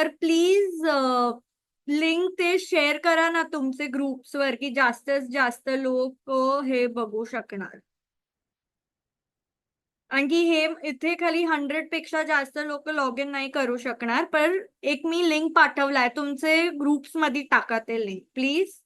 तर please link ते share करा ना तुमचे ग्रुप्सवर की जास्तीत जास्त लोक हे बघू शकणार. आणखी हे इथे खाली 100 पेक्षा जास्त लोक लॉग इन नाही करू शकणार. पण एक मी लिंक पाठवलाय, तुमचे ग्रुप्स मध्ये टाका ते link please.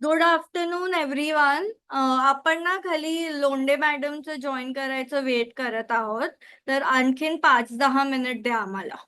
Good afternoon everyone. आपण ना खाली लोंढे मॅडमचं जॉईन करायचं वेट करत आहोत. तर आणखीन 5-10 मिनिट द्या आम्हाला.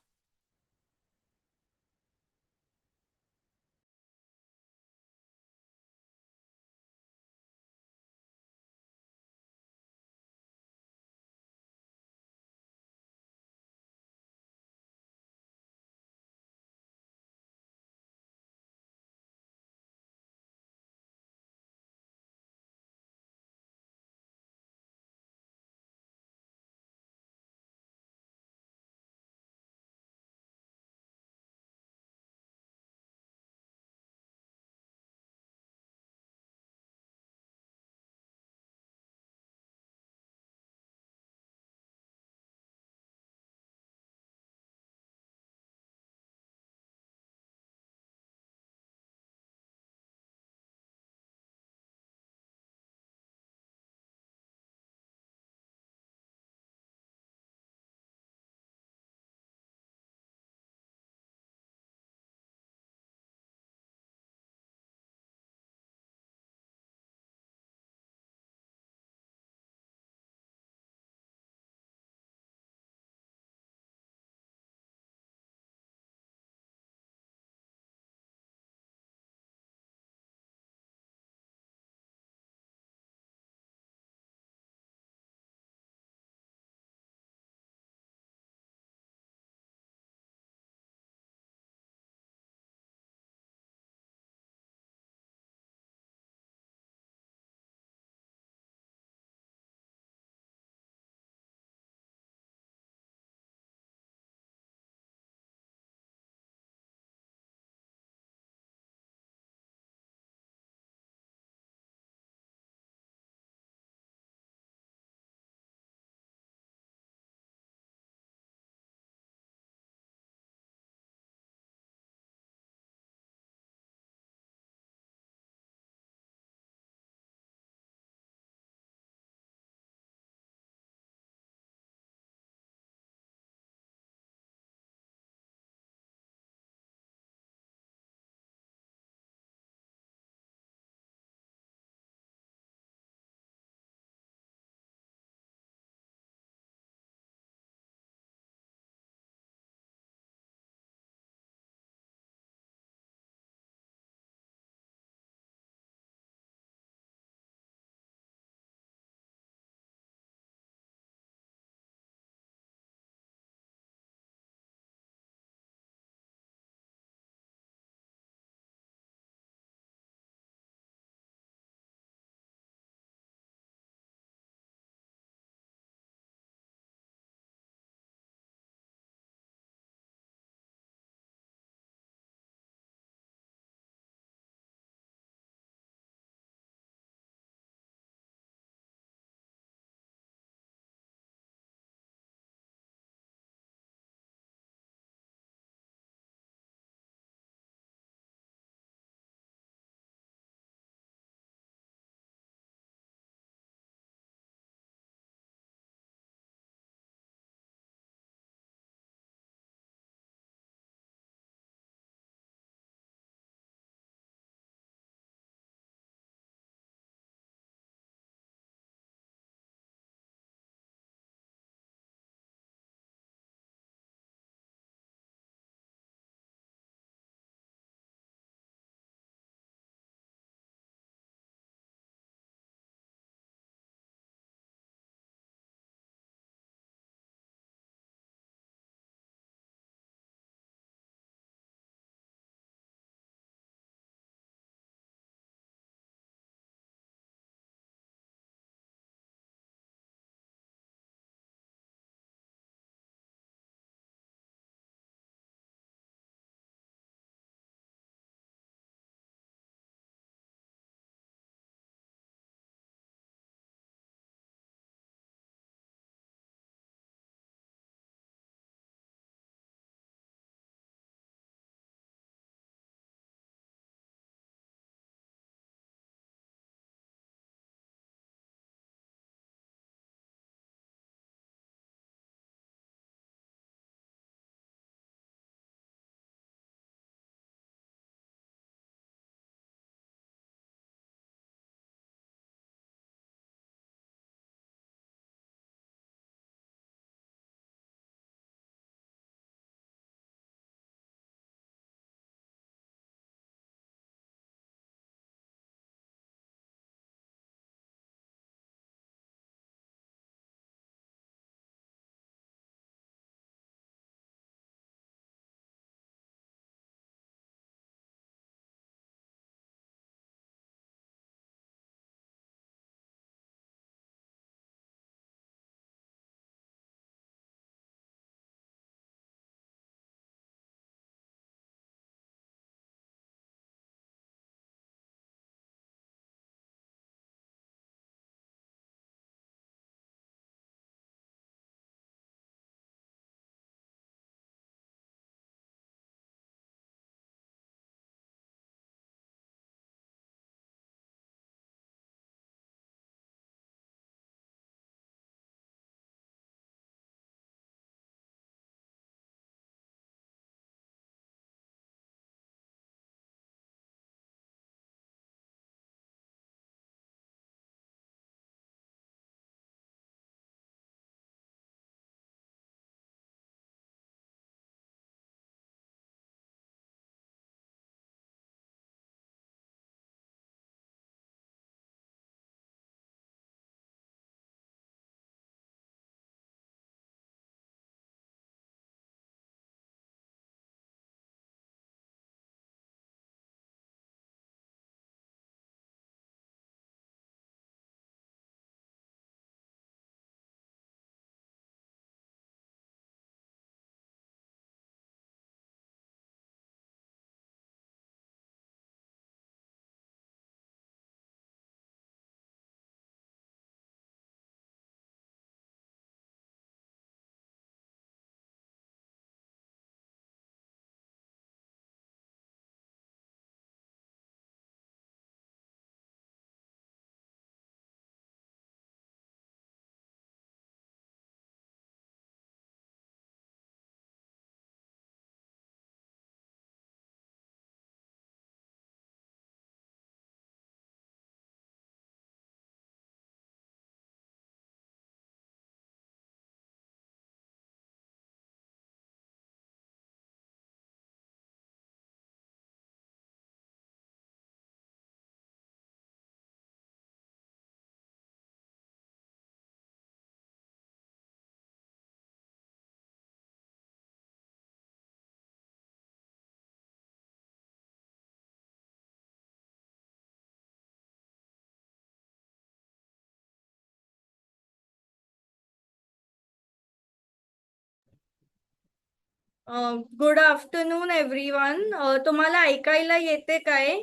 Good afternoon everyone. तुम्हाला ऐकायला येते काय?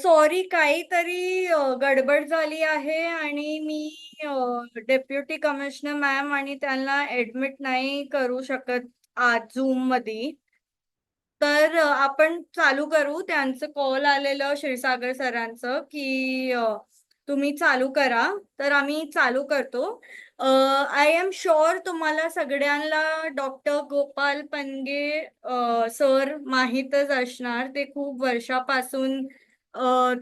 सॉरी, काहीतरी गडबड झाली आहे आणि मी डेप्युटी कमिशनर मॅम आणि त्यांना ऍडमिट नाही करू शकत आज झूम मध्ये. तर आपण चालू करू. त्यांचं कॉल आलेलं क्षीरसागर सरांचं की तुम्ही चालू करा, तर आम्ही चालू करतो. आय एम शुअर तुम्हाला सगळ्यांना डॉक्टर गोपाल पनगे सर माहीतच असणार. ते खूप वर्षापासून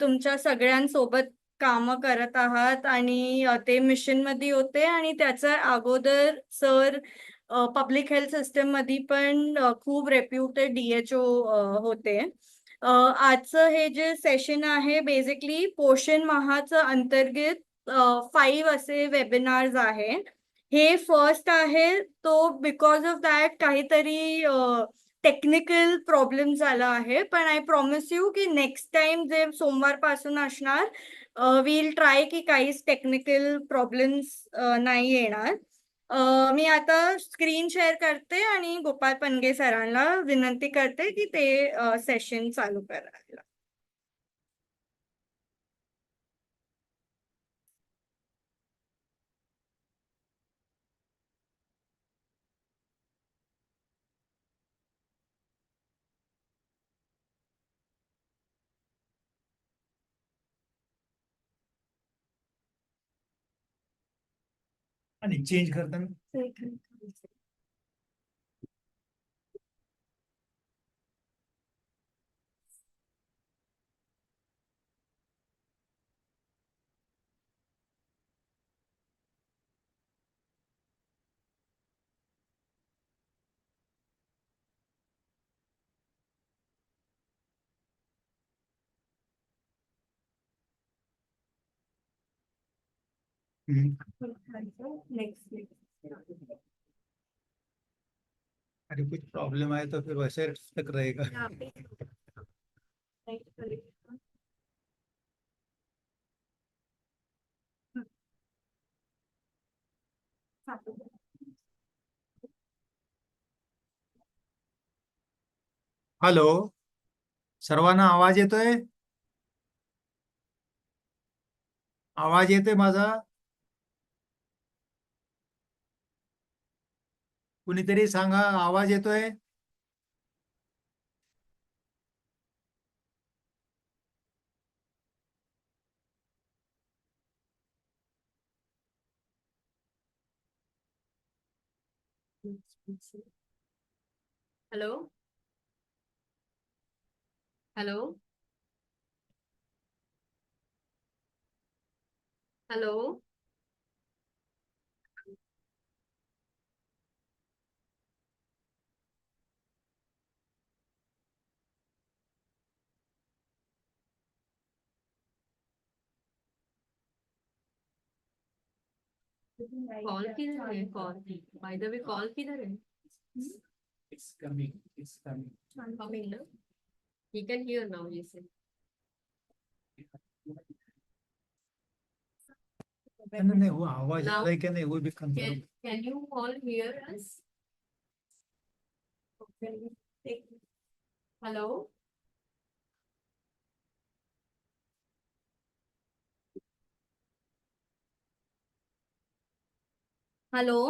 तुमच्या सगळ्यांसोबत काम करत आहात आणि ते मिशन मध्ये होते आणि त्याच्या अगोदर सर पब्लिक हेल्थ सिस्टम मध्ये पण खूप रेप्युटेड DHO होते. आजचं हे जे सेशन आहे बेसिकली पोषण माहाचं अंतर्गत 5 असे वेबिनार्स आहे. हे फर्स्ट आहे, तो बिकॉज ऑफ दॅट काहीतरी टेक्निकल प्रॉब्लेम झाला आहे, पण आय प्रॉमिस यू की नेक्स्ट टाइम जे सोमवारपासून असणार वील ट्राय की काहीच टेक्निकल प्रॉब्लेम्स नाही येणार. मी आता स्क्रीन शेअर करते आणि गोपाल पनगे सरांना विनंती करते की ते सेशन चालू करायला. आणि चेंज करताना अरे कुछ प्रॉब्लम आए तो फिर वैसे तक रहेगा. हॅलो, सर्वांना आवाज येतोय? आवाज येतोय माझा? कुणीतरी सांगा, आवाज येतोय? Hello hello hello. कॉल किधर है? Call by the way call किधर है? It's coming. It's coming. Coming now. He can hear now. You say. नहीं, वो आवाज Now- आ रहा है क्या नहीं, वो भी confirm. Can you all hear us? Hello. Hello,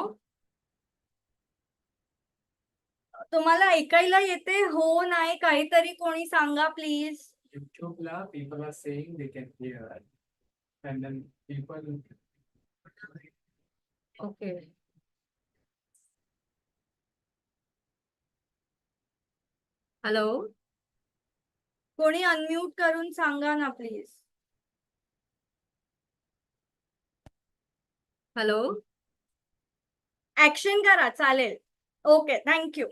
तुम्हाला ऐकायला येते? हो नाही, काहीतरी कोणी सांगा please. YouTube la people are saying they can hear, and then people. Okay. Hello. कोणी अनम्यूट करून सांगा ना प्लीज. Hello. ऍक्शन करा, चालेल. Okay, thank you.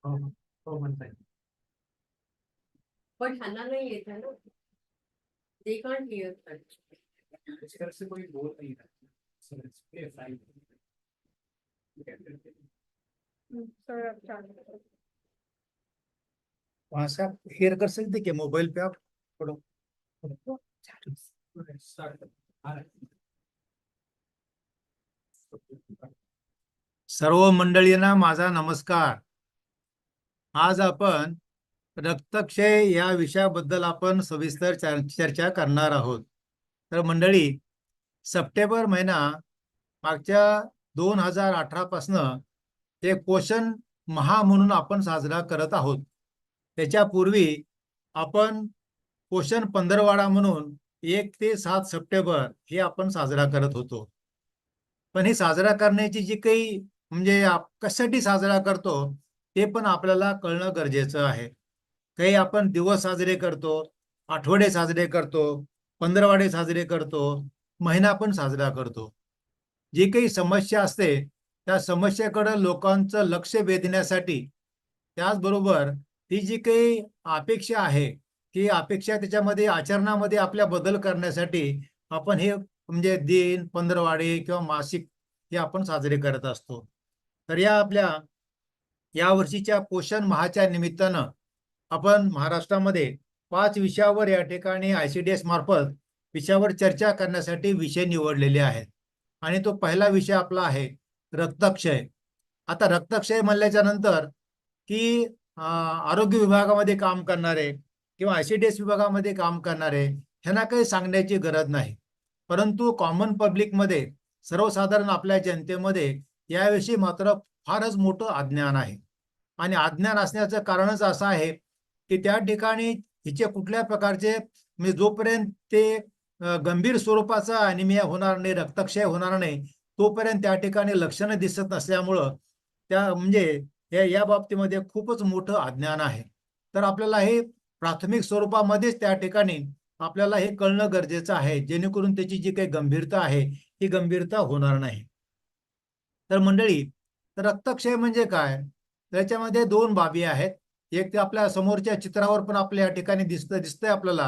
Oh, one time. But Hannah नहीं येता ना. They can't hear. इस तरह से कोई बोल नहीं रहा. So let's play a fine. वहां से आप हेयर कर सकते क्या मोबाइल पे? आप थोड़ा Start. सर्व मंडळींना माझा नमस्कार. आज आपण रक्तक्षय या विषयाबद्दल आपण सविस्तर चर्चा करणार आहोत. तर मंडळी, सप्टेंबर महिना मागच्या 2018 पासनं एक पोषण महा म्हणून आपण साजरा करत आहोत. त्याच्यापूर्वी आपण पोषण पंधरवाडा म्हणून 1 ते 7 सप्टेंबर हे आपण साजरा करत होतो. पण हे साजरा करण्याची जी काही म्हणजे कशासाठी साजरा करतो ते पण आपल्याला कळणं गरजेचं आहे. काही आपण दिवस साजरे करतो, आठवडे साजरे करतो, पंधरवाडे साजरे करतो, महिना पण साजरा करतो. जी काही समस्या असते त्या समस्येकडे लोकांचं लक्ष वेधण्यासाठी, त्याचबरोबर ती जी काही अपेक्षा आहे ती अपेक्षा त्याच्यामध्ये आचरणामध्ये आपल्या बदल करण्यासाठी आपण हे म्हणजे दिन, पंधरवाडे किंवा मासिक हे आपण साजरे करत असतो. तर या आपल्या या वर्षीच्या पोषण माहाच्या निमित्तानं आपण महाराष्ट्रामध्ये 5 विषयावर या ठिकाणी ICDS मार्फत विषयावर चर्चा करण्यासाठी विषय निवडलेले आहेत. आणि तो पहिला विषय आपला आहे रक्तक्षय. आता रक्तक्षय म्हणल्याच्या नंतर की आरोग्य विभागामध्ये काम करणारे किंवा ICDS विभागामध्ये काम करणारे ह्यांना काही सांगण्याची गरज नाही. परंतु कॉमन पब्लिकमध्ये, सर्वसाधारण आपल्या जनतेमध्ये याविषयी मात्र फारच मोठं अज्ञान आहे. आणि अज्ञान असण्याचं कारणच असं आहे की त्या ठिकाणी हिचे कुठल्या प्रकारचे म्हणजे जोपर्यंत ते गंभीर स्वरूपाचा अॅनिमिया होणार नाही, रक्तक्षय होणार नाही, तोपर्यंत त्या ठिकाणी लक्षणं दिसत नसल्यामुळं त्या म्हणजे या बाबतीमध्ये खूपच मोठं अज्ञान आहे. तर आपल्याला हे प्राथमिक स्वरूपामध्येच त्या ठिकाणी आपल्याला हे कळणं गरजेचं आहे, जेणेकरून त्याची जी काही गंभीरता आहे ही गंभीरता होणार नाही. तर मंडळी, रक्तक्षय म्हणजे काय? त्याच्यामध्ये 2 बाबी आहेत. एक ते आपल्या समोरच्या चित्रावर पण आपल्या या ठिकाणी दिसतंय आपल्याला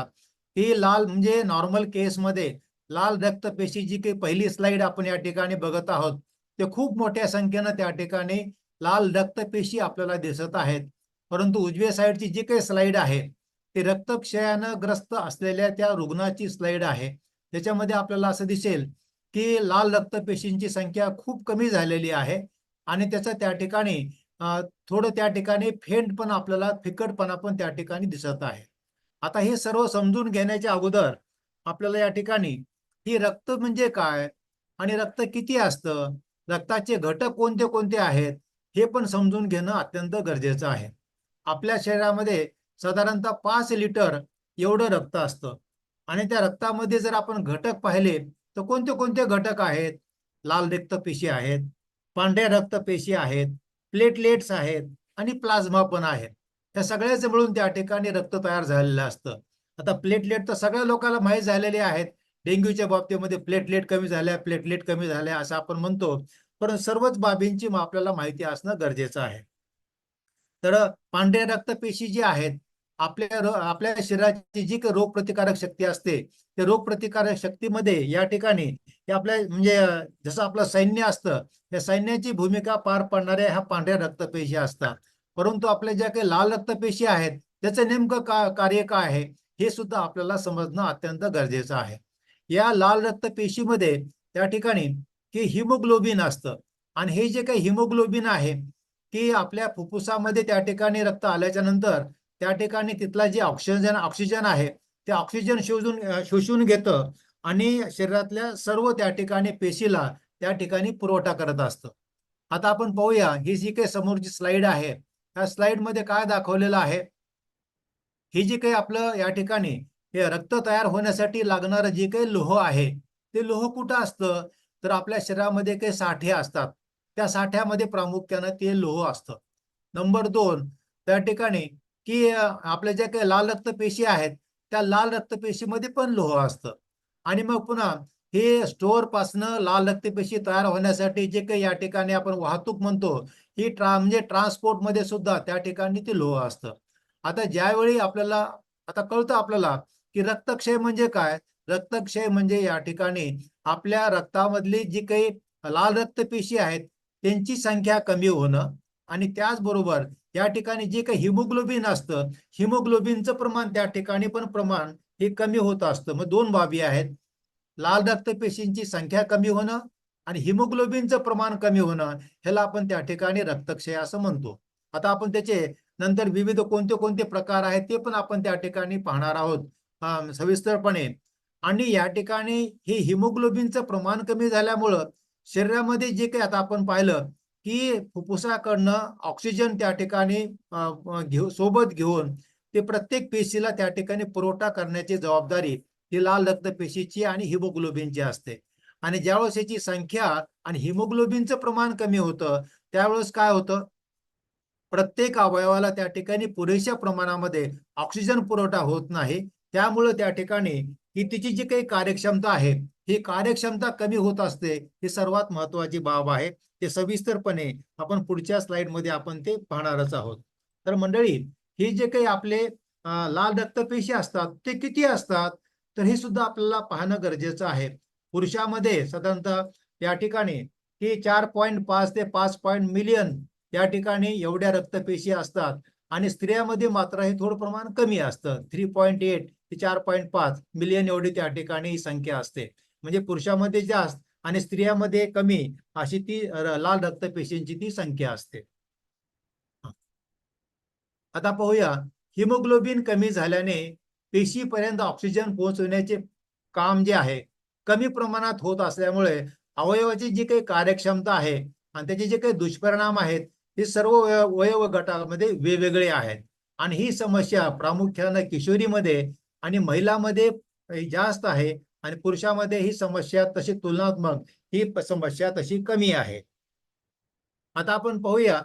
ही लाल म्हणजे नॉर्मल केसमध्ये लाल रक्तपेशी जी काही पहिली स्लाइड आपण या ठिकाणी बघत आहोत ते खूप मोठ्या संख्येनं त्या ठिकाणी लाल रक्तपेशी आपल्याला दिसत आहेत. परंतु उजव्या साईडची जी काही स्लाइड आहे ती रक्तक्षयानं ग्रस्त असलेल्या त्या रुग्णाची स्लाइड आहे. त्याच्यामध्ये आपल्याला असं दिसेल की लाल रक्तपेशींची संख्या खूप कमी झालेली आहे आणि त्याचं त्या ठिकाणी थोडं त्या ठिकाणी फेंट पण आपल्याला फिकटपणा पण त्या ठिकाणी दिसत आहे. आता हे सर्व समजून घेण्याच्या अगोदर आपल्याला या ठिकाणी ही रक्त म्हणजे काय आणि रक्त किती असतं, रक्ताचे घटक कोणते कोणते आहेत हे पण समजून घेणं अत्यंत गरजेचं आहे. आपल्या शरीरामध्ये साधारणतः 5 लिटर एवढं रक्त असतं आणि त्या रक्तामध्ये जर आपण घटक पाहिले तर कोणते कोणते घटक आहेत? लाल रक्तपेशी आहेत, पांढऱ्या रक्तपेशी आहेत, प्लेटलेट्स आहेत आणि प्लाझ्मा पण आहे. या सगळ्याच मिळून त्या ठिकाणी रक्त तयार झालेलं असतं. आता प्लेटलेट तर सगळ्या लोकांना माहीत झालेले आहेत. डेंग्यूच्या बाबतीमध्ये प्लेटलेट कमी झाल्या असं आपण म्हणतो. पण सर्वच बाबींची आपल्याला माहिती असणं गरजेचं आहे. तर पांढऱ्या रक्तपेशी जी आहेत आपल्या शरीराची जी काही रोगप्रतिकारक शक्ती असते त्या रोगप्रतिकारक शक्तीमध्ये या ठिकाणी हे आपल्या म्हणजे जसं आपलं सैन्य असतं या सैन्याची भूमिका पार पाडणाऱ्या ह्या पांढऱ्या रक्तपेशी असतात. परंतु आपल्या ज्या काही लाल रक्तपेशी आहेत त्याचं नेमकं कार्य काय आहे हे सुद्धा आपल्याला समजणं अत्यंत गरजेचं आहे. या लाल रक्तपेशीमध्ये त्या ठिकाणी की हिमोग्लोबिन असतं आणि हे जे काही हिमोग्लोबिन आहे की आपल्या फुफ्फुसामध्ये त्या ठिकाणी रक्त आल्याच्या नंतर त्या ठिकाणी तिथला जे ऑक्सिजन आहे ते ऑक्सिजन शोषून घेतं आणि शरीरातल्या सर्व त्या ठिकाणी पेशीला त्या ठिकाणी पुरवठा करत असतं. आता आपण पाहूया ही जी काही समोरची स्लाइड आहे त्या स्लाइड मध्ये काय दाखवलेलं आहे. ही जी काही आपलं या ठिकाणी हे रक्त तयार होण्यासाठी लागणारं जे काही लोह आहे ते लोह कुठं असतं तर आपल्या शरीरामध्ये काही साठे असतात. त्या साठ्यामध्ये प्रामुख्यानं ते लोह असतं. नंबर 2 त्या ठिकाणी की आपल्या ज्या काही लाल रक्तपेशी आहेत त्या लाल रक्तपेशीमध्ये पण लोह असतं. आणि मग पुन्हा हे स्टोअर पासनं लाल रक्तपेशी तयार होण्यासाठी जे काही या ठिकाणी आपण वाहतूक म्हणतो ही म्हणजे ट्रान्सपोर्ट मध्ये सुद्धा त्या ठिकाणी ते लोह असतं. आता ज्यावेळी आपल्याला आता कळतं आपल्याला की रक्तक्षय म्हणजे काय. रक्तक्षय म्हणजे या ठिकाणी आपल्या रक्तामधली जी काही लाल रक्तपेशी आहेत त्यांची संख्या कमी होणं आणि त्याचबरोबर या ठिकाणी जे काही हिमोग्लोबिन असतं हिमोग्लोबिनचं प्रमाण त्या ठिकाणी पण प्रमाण हे कमी होत असतं. मग 2 बाबी आहेत. लाल रक्तपेशींची संख्या कमी होणं आणि हिमोग्लोबिनचं प्रमाण कमी होणं ह्याला आपण त्या ठिकाणी रक्तक्षय असं म्हणतो. आता आपण त्याचे नंतर विविध कोणते कोणते प्रकार आहेत ते पण आपण त्या ठिकाणी पाहणार आहोत सविस्तरपणे. आणि या ठिकाणी हे हिमोग्लोबिनचं प्रमाण कमी झाल्यामुळं शरीरामध्ये जे काही आता आपण पाहिलं की फुफ्फुसाकडनं ऑक्सिजन त्या ठिकाणी सोबत घेऊन ते प्रत्येक पेशीला त्या ठिकाणी पुरवठा करण्याची जबाबदारी ही लाल रक्तपेशीची आणि हिमोग्लोबिनची असते. आणि ज्यावेळेस याची संख्या आणि हिमोग्लोबिनचं प्रमाण कमी होतं त्यावेळेस काय होतं, प्रत्येक अवयवाला त्या ठिकाणी पुरेशा प्रमाणामध्ये ऑक्सिजन पुरवठा होत नाही. त्यामुळे त्या ठिकाणी ही तिची जी काही कार्यक्षमता आहे ही कार्यक्षमता कमी होत असते. ही सर्वात महत्वाची बाब आहे. ते सविस्तरपणे आपण पुढच्या स्लाइडमध्ये आपण ते पाहणारच आहोत. तर मंडळी, हे जे काही आपले लाल रक्तपेशी असतात ते किती असतात तर हे सुद्धा आपल्याला पाहणं गरजेचं आहे. पुरुषामध्ये साधारणतः या ठिकाणी ही 4.5 ते 5 मिलियन या ठिकाणी एवढ्या रक्तपेशी असतात आणि स्त्रियांमध्ये मात्र हे थोडं प्रमाण कमी असतं. 3.8 ते 4.5 मिलियन एवढी त्या ठिकाणी ही संख्या असते. म्हणजे पुरुषामध्ये जास्त आणि स्त्रियांमध्ये कमी अशी ती लाल रक्तपेशींची ती संख्या असते. आता पाहूया, हिमोग्लोबिन कमी झाल्याने पेशीपर्यंत ऑक्सिजन पोहोचवण्याचे काम जे आहे कमी प्रमाणात होत असल्यामुळे अवयवाची जी काही कार्यक्षमता आहे आणि त्याचे जे काही दुष्परिणाम आहेत हे सर्व अवयव गटामध्ये वेगवेगळे आहेत. आणि ही समस्या प्रामुख्याने किशोरीमध्ये आणि महिलांमध्ये जास्त आहे आणि पुरुषामध्ये ही समस्या तशी तुलनात्मक ही समस्या तशी कमी आहे. आता आपण पाहूया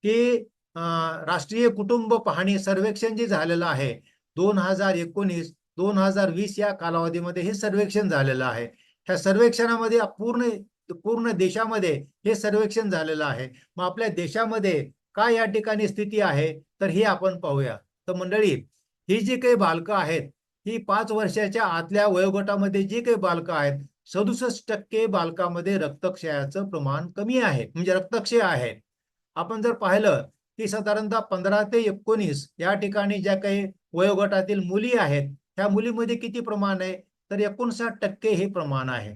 की राष्ट्रीय कुटुंब पाहणी सर्वेक्षण जे झालेलं आहे 2019-2020 या कालावधीमध्ये हे सर्वेक्षण झालेलं आहे. ह्या सर्वेक्षणामध्ये पूर्ण देशामध्ये हे सर्वेक्षण झालेलं आहे. मग आपल्या देशामध्ये काय या ठिकाणी स्थिती आहे तर हे आपण पाहूया. तर मंडळी, ही जी काही बालकं आहेत ही 5 वर्षाच्या आतल्या वयोगटामध्ये जी काही बालकं आहेत 67% बालकांमध्ये रक्तक्षयाचं प्रमाण कमी आहे, म्हणजे रक्तक्षय आहे. आपण जर पाहिलं की साधारणतः 15 ते 19 या ठिकाणी ज्या काही वयोगटातील मुली आहेत त्या मुलीमध्ये किती प्रमाण आहे तर 59% हे प्रमाण आहे.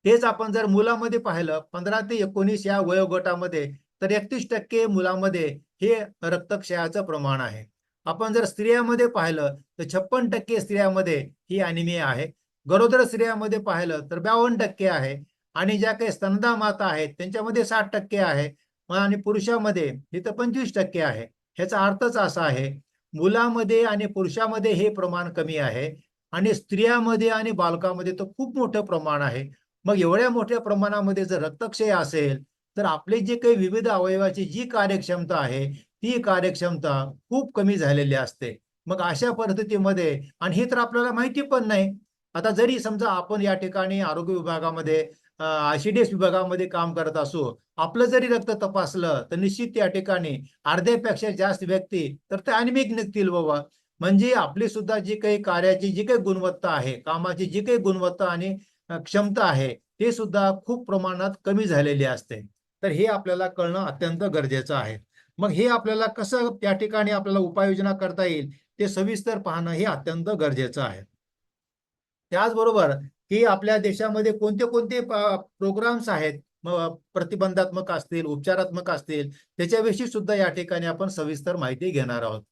तेच आपण जर मुलामध्ये पाहिलं 15 ते 19 या वयोगटामध्ये तर 31% मुलांमध्ये हे रक्तक्षयाचं प्रमाण आहे. आपण जर स्त्रियांमध्ये पाहिलं तर 56% स्त्रियांमध्ये ही अॅनिमिया आहे. गरोदर स्त्रियांमध्ये पाहिलं तर 52% आहे आणि ज्या काही स्तनदा माता आहेत त्यांच्यामध्ये 60% आहे आणि पुरुषामध्ये हे तर 25% आहे. ह्याचा अर्थच असा आहे, मुलामध्ये आणि पुरुषामध्ये हे प्रमाण कमी आहे आणि स्त्रियांमध्ये आणि बालकांमध्ये तर खूप मोठं प्रमाण आहे. मग एवढ्या मोठ्या प्रमाणामध्ये जर रक्तक्षय असेल तर आपले जे काही विविध अवयवाची जी कार्यक्षमता आहे ती कार्यक्षमता खूप कमी झालेली असते. मग अशा परिस्थितीमध्ये, आणि हे तर आपल्याला माहिती पण नाही. आता जरी समजा आपण या ठिकाणी आरोग्य विभागामध्ये ICDS विभागामध्ये काम करत असू, आपलं जरी रक्त तपासलं तर निश्चित त्या ठिकाणी अर्ध्यापेक्षा जास्त व्यक्ती तर ते अॅनिमिक निघतील बाबा. म्हणजे आपली सुद्धा जी काही कार्याची जी काही गुणवत्ता आहे, कामाची जी काही गुणवत्ता आणि क्षमता आहे ते सुद्धा खूप प्रमाणात कमी झालेली असते. तर हे आपल्याला कळणं अत्यंत गरजेचं आहे. मग हे आपल्याला कसं त्या ठिकाणी आपल्याला उपाययोजना करता येईल ते सविस्तर पाहणं हे अत्यंत गरजेचं आहे. त्याचबरोबर की आपल्या देशामध्ये कोणते कोणते प्रोग्राम्स आहेत, प्रतिबंधात्मक असतील, उपचारात्मक असतील, त्याच्याविषयी सुद्धा या ठिकाणी आपण सविस्तर माहिती घेणार आहोत.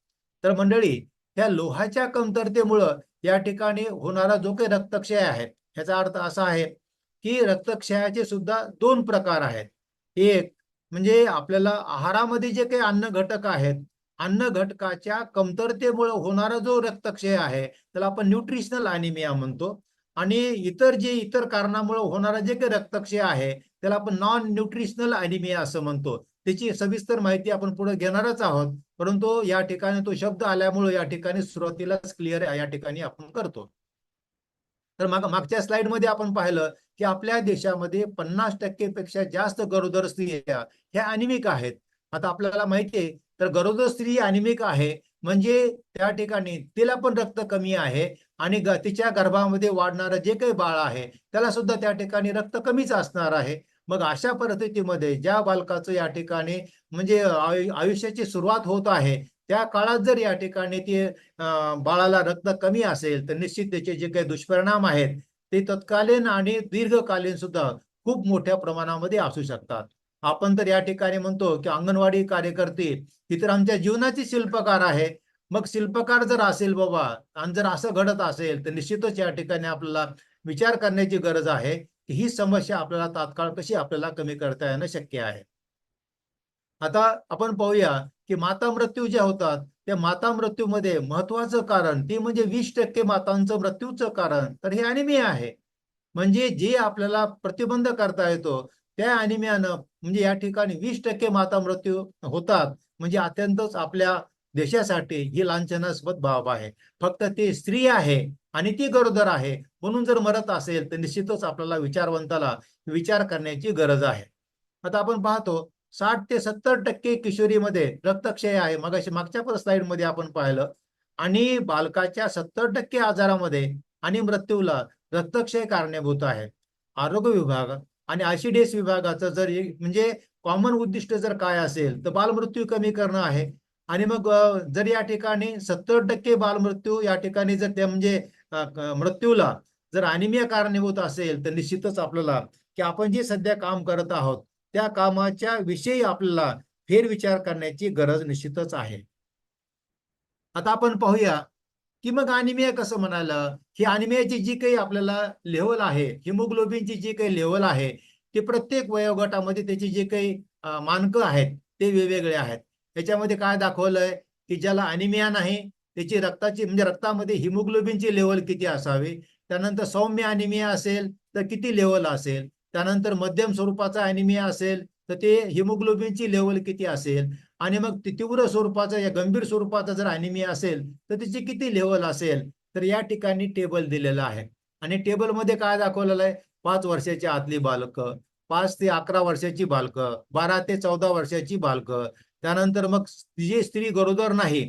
तर मंडळी, ह्या लोहाच्या कमतरतेमुळं या ठिकाणी होणारा जो काही रक्तक्षय आहे ह्याचा अर्थ असा आहे की रक्तक्षयाचे सुद्धा 2 प्रकार आहेत. एक म्हणजे आपल्याला आहारामध्ये जे काही अन्न घटक आहेत, अन्न घटकाच्या कमतरतेमुळे होणारा जो रक्तक्षय आहे त्याला आपण न्यूट्रिशनल अॅनिमिया म्हणतो. आणि इतर कारणामुळे होणारा जे काही रक्तक्षय आहे त्याला आपण नॉन न्यूट्रिशनल अॅनिमिया असं म्हणतो. त्याची सविस्तर माहिती आपण पुढे घेणारच आहोत, परंतु या ठिकाणी तो शब्द आल्यामुळे या ठिकाणी सुरुवातीलाच क्लिअर या ठिकाणी आपण करतो. तर मागच्या स्लाइडमध्ये आपण पाहिलं की आपल्या देशामध्ये 50% पेक्षा जास्त गरोदर स्त्रिया ह्या अॅनिमिक आहेत. आता आपल्याला माहिती आहे तर गरोदर स्त्री अॅनिमिक आहे म्हणजे त्या ठिकाणी तिला पण रक्त कमी आहे आणि तिच्या गर्भामध्ये वाढणारं जे काही बाळ आहे त्याला सुद्धा त्या ठिकाणी रक्त कमीच असणार आहे. मग अशा परिस्थितीमध्ये ज्या बालकाचं या ठिकाणी म्हणजे आयुष्याची सुरुवात होत आहे त्या काळात जर या ठिकाणी ते बाळाला रक्त कमी असेल तर निश्चित त्याचे जे काही दुष्परिणाम आहेत ते तत्कालीन आणि दीर्घकालीन सुद्धा खूप मोठ्या प्रमाणामध्ये असू शकतात. आपण तर या ठिकाणी म्हणतो की अंगणवाडी कार्यकर्ते ही तर आमच्या जीवनाची शिल्पकार आहे. मग शिल्पकार जर असेल बाबा आणि जर असं घडत असेल तर निश्चितच या ठिकाणी आपल्याला विचार करण्याची गरज आहे की ही समस्या आपल्याला तात्काळ कशी आपल्याला कमी करता येणं शक्य आहे. आता आपण पाहूया की माता मृत्यू ज्या होतात त्या माता मृत्यूमध्ये महत्वाचं कारण ते म्हणजे 20% मातांचं मृत्यूचं कारण तर हे अॅनिमिया आहे. म्हणजे जे आपल्याला प्रतिबंध करता येतो त्या अॅनिमियानं म्हणजे या ठिकाणी 20% माता मृत्यू होतात म्हणजे अत्यंतच आपल्या देशासाठी ही लांछनास्पद बाब आहे. फक्त ती स्त्री आहे आणि ती गरोदर आहे म्हणून जर मरत असेल तर निश्चितच आपल्याला विचारवंताला विचार करण्याची गरज आहे. आता आपण पाहतो 60 ते 70% किशोरीमध्ये रक्तक्षय आहे. मगाशी मागच्या स्लाइडमध्ये आपण पाहिलं आणि बालकाच्या 70% आजारामध्ये आणि मृत्यूला रक्तक्षय कारणीभूत आहे. आरोग्य विभाग आणि आयसीडीएस विभागाचं जर म्हणजे कॉमन उद्दिष्ट जर काय असेल तर बालमृत्यू कमी करणं आहे. आणि मग जर या ठिकाणी 70% बालमृत्यू या ठिकाणी जर ते म्हणजे मृत्यूला जर अॅनिमिया कारणीभूत असेल तर निश्चितच आपल्याला की आपण जे सध्या काम करत आहोत त्या कामाच्या विषयी आपल्याला फेरविचार करण्याची गरज निश्चितच आहे. आता आपण पाहूया की मग अॅनिमिया कसं म्हणायला ही अॅनिमियाची जी काही आपल्याला लेव्हल आहे हिमोग्लोबिनची जी काही लेव्हल आहे ती प्रत्येक वयोगटामध्ये त्याची जे काही मानकं आहेत ते वेगवेगळे आहेत. याच्यामध्ये काय दाखवलंय की ज्याला अॅनिमिया नाही त्याची रक्ताची म्हणजे रक्तामध्ये हिमोग्लोबिनची लेव्हल किती असावी, त्यानंतर सौम्य अॅनिमिया असेल तर किती लेव्हल असेल, त्यानंतर मध्यम स्वरूपाचा अॅनिमिया असेल तर ते हिमोग्लोबिनची लेव्हल किती असेल आणि मग तीव्र स्वरूपाचा या गंभीर स्वरूपाचा जर अॅनिमिया असेल तर त्याची किती लेव्हल असेल. तर या ठिकाणी टेबल दिलेलं आहे आणि टेबलमध्ये काय दाखवलेलं आहे 5 वर्षाच्या आतली बालकं, 5 ते 11 वर्षाची बालकं, 12 ते 14 वर्षाची बालकं, त्यानंतर मग जी स्त्री गरोदर नाही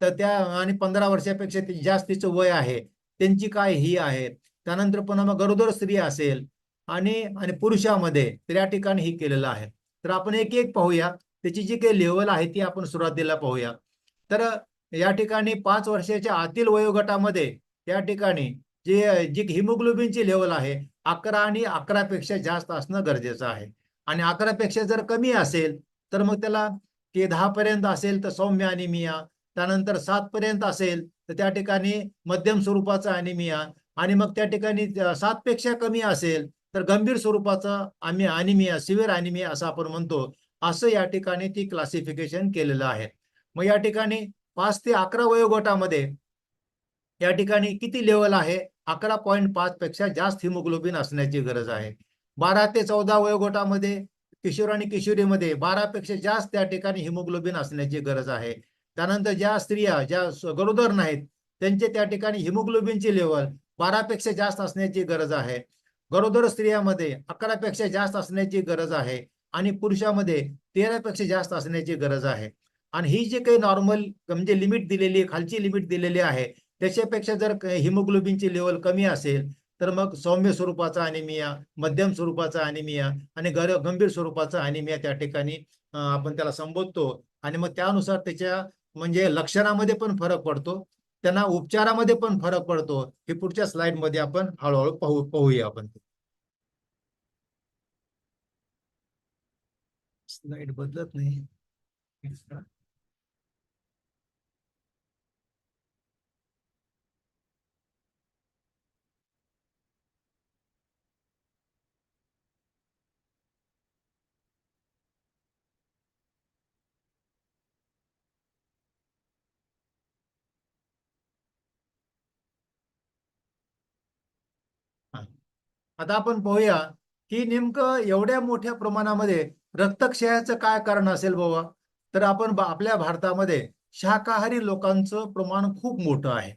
तर त्या आणि 15 वर्षापेक्षा जास्त तिचं वय आहे त्यांची काय ही आहे. त्यानंतर पुन्हा मग गरोदर स्त्री असेल आणि आणि पुरुषामध्ये तर या ठिकाणी ही केलेलं आहे. तर आपण एक एक पाहूया त्याची जी काही लेव्हल आहे ती आपण सुरुवातीला पाहूया. तर या ठिकाणी 5 वर्षाच्या आतील वयोगटामध्ये या ठिकाणी जी हिमोग्लोबिनची लेव्हल आहे 11 आणि 11 पेक्षा जास्त असणं गरजेचं आहे. आणि 11 पेक्षा जर कमी असेल तर मग त्याला ते 10 पर्यंत असेल तर सौम्य अॅनिमिया, त्यानंतर 7 पर्यंत असेल तर त्या ठिकाणी मध्यम स्वरूपाचा अॅनिमिया आणि मग त्या ठिकाणी 7 पेक्षा कमी असेल तर गंभीर स्वरूपाचा अॅनिमिया सिव्हिअर अॅनिमिया असं आपण म्हणतो. असं या ठिकाणी ती क्लासिफिकेशन केलेलं आहे. मग या ठिकाणी 5 ते 11 वयोगटामध्ये या ठिकाणी किती लेव्हल आहे 11.5 पेक्षा जास्त हिमोग्लोबिन असण्याची गरज आहे. 12 ते 14 वयोगटामध्ये किशोर आणि किशोरीमध्ये 12 पेक्षा जास्त त्या ठिकाणी हिमोग्लोबिन असण्याची गरज आहे. त्यानंतर ज्या स्त्रिया ज्या गरोदर नाहीत त्यांचे त्या ठिकाणी हिमोग्लोबिनची लेव्हल 12 पेक्षा जास्त असण्याची गरज आहे. गरोदर स्त्रियामध्ये 11 पेक्षा जास्त असण्याची गरज आहे आणि पुरुषामध्ये 13 पेक्षा जास्त असण्याची गरज आहे. आणि ही जी काही नॉर्मल म्हणजे लिमिट दिलेली खालची लिमिट दिलेली आहे त्याच्यापेक्षा जर हिमोग्लोबिनची लेवल कमी असेल तर मग सौम्य स्वरूपाचा अॅनिमिया, मध्यम स्वरूपाचा अॅनिमिया आणि गंभीर स्वरूपाचा अॅनिमिया त्या ठिकाणी आपण त्याला संबोधतो. आणि मग त्यानुसार त्याच्या म्हणजे लक्षणामध्ये पण फरक पडतो, त्यांना उपचारामध्ये पण फरक पडतो. हे पुढच्या स्लाइडमध्ये आपण हळूहळू पाहूया आपण. स्लाइड बदलत नाही. आता आपण पाहूया की नेमकं एवढ्या मोठ्या प्रमाणामध्ये रक्तक्षयाचं काय कारण असेल बाबा. तर आपण आपल्या भारतामध्ये शाकाहारी लोकांचं प्रमाण खूप मोठं आहे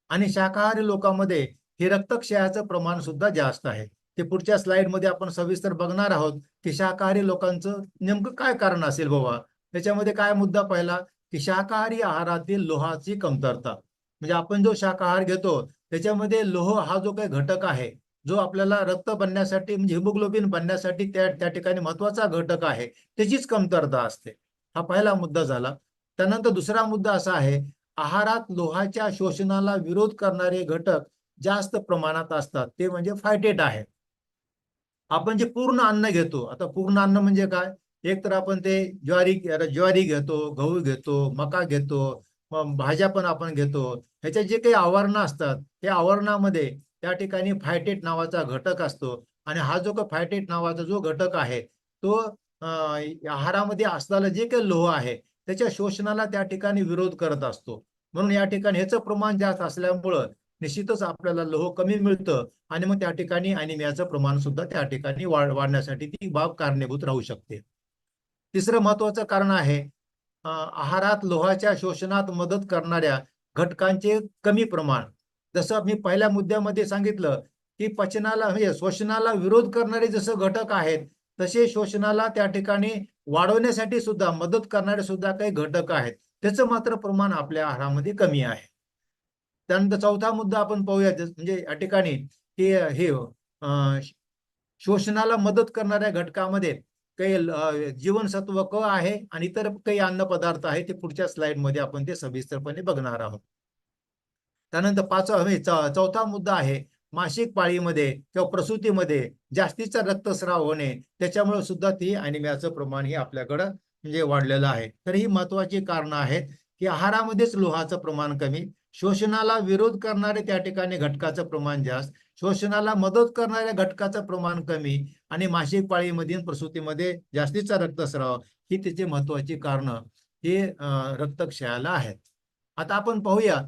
आणि शाकाहारी लोकांमध्ये हे रक्तक्षयाचं प्रमाण सुद्धा जास्त आहे. ते पुढच्या स्लाइडमध्ये आपण सविस्तर बघणार आहोत की शाकाहारी लोकांचं नेमकं काय कारण असेल बाबा. त्याच्यामध्ये काय मुद्दा पहिला की शाकाहारी आहारातील लोहाची कमतरता. म्हणजे आपण जो शाकाहार घेतो त्याच्यामध्ये लोह हा जो काही घटक आहे जो आपल्याला रक्त बनण्यासाठी म्हणजे हिमोग्लोबिन बनण्यासाठी त्या ठिकाणी महत्वाचा घटक आहे त्याचीच कमतरता असते. हा पहिला मुद्दा झाला. त्यानंतर दुसरा मुद्दा असा आहे आहारात लोहाच्या शोषणाला विरोध करणारे घटक जास्त प्रमाणात असतात ते म्हणजे फायटेट आहे. आपण जे पूर्ण अन्न घेतो, आता पूर्ण अन्न म्हणजे काय? एक तर आपण ते ज्वारी घेतो, गहू घेतो, मका घेतो, मग भाज्या पण आपण घेतो. ह्याच्यात जे काही आवरणं असतात, त्या आवरणामध्ये त्या ठिकाणी फायटेट नावाचा घटक असतो. आणि हा जो काही फायटेट नावाचा जो घटक आहे, तो आहारामध्ये असलेलं जे काही लोह आहे त्याच्या शोषणाला त्या ठिकाणी विरोध करत असतो. म्हणून या ठिकाणी ह्याचं प्रमाण जास्त असल्यामुळं निश्चितच आपल्याला लोह कमी मिळतं आणि मग त्या ठिकाणी अॅनिमियाचं प्रमाण सुद्धा त्या ठिकाणी वाढण्यासाठी ती बाब कारणीभूत राहू शकते. तिसरं महत्वाचं कारण आहे आहारात लोहाच्या शोषणात मदत करणाऱ्या घटकांचे कमी प्रमाण. जसं मी पहिल्या मुद्द्यामध्ये सांगितलं की पचनाला म्हणजे श्वसनाला विरोध करणारे जसं घटक आहेत, तसे शोषणाला त्या ठिकाणी वाढवण्यासाठी सुद्धा मदत करणारे सुद्धा काही घटक आहेत. त्याचं मात्र प्रमाण आपल्या आहारामध्ये कमी आहे. त्यानंतर चौथा मुद्दा आपण पाहूया, म्हणजे या ठिकाणी की हे शोषणाला मदत करणाऱ्या घटकामध्ये काही जीवनसत्व क आहे आणि इतर काही अन्न पदार्थ आहे. ते पुढच्या स्लाइडमध्ये आपण ते सविस्तरपणे बघणार आहोत. त्यानंतर चौथा मुद्दा आहे मासिक पाळीमध्ये किंवा प्रसूतीमध्ये जास्तीचा रक्तस्राव होणे. त्याच्यामुळे सुद्धा ती अॅनिमियाचं प्रमाण हे आपल्याकडं म्हणजे वाढलेलं आहे. तर ही महत्वाची कारणं आहेत की आहारामध्येच लोहाचं प्रमाण कमी, शोषणाला विरोध करणारे त्या ठिकाणी घटकाचं प्रमाण जास्त, शोषणाला मदत करणाऱ्या घटकाचं प्रमाण कमी आणि मासिक पाळीमधील प्रसूतीमध्ये जास्तीचा रक्तस्राव ही त्याची महत्वाची कारणं हे रक्तक्षयाला आहेत. आता आपण पाहूया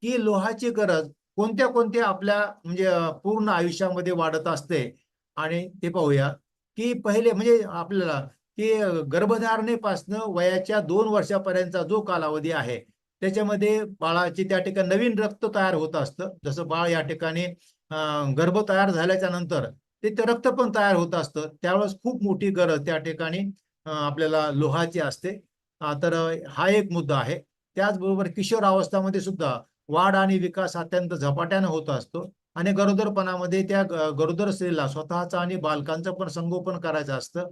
की लोहाची गरज कोणत्या कोणत्या आपल्या म्हणजे पूर्ण आयुष्यामध्ये वाढत असते. आणि ते पाहूया की पहिले म्हणजे आपल्याला की गर्भधारणेपासनं वयाच्या 2 वर्षापर्यंतचा जो कालावधी आहे त्याच्यामध्ये बाळाची त्या ठिकाणी नवीन रक्त तयार होत असतं. जसं बाळ या ठिकाणी गर्भ तयार झाल्याच्या नंतर ते रक्त पण तयार होत असतं. त्यावेळेस खूप मोठी गरज त्या ठिकाणी आपल्याला लोहाची असते. तर हा एक मुद्दा आहे. त्याचबरोबर किशोर अवस्थामध्ये सुद्धा वाढ आणि विकास अत्यंत झपाट्याने होत असतो आणि गरोदरपणामध्ये त्या गरोदर स्त्रीला स्वतःचा आणि बालकांचं पण संगोपन करायचं असतं.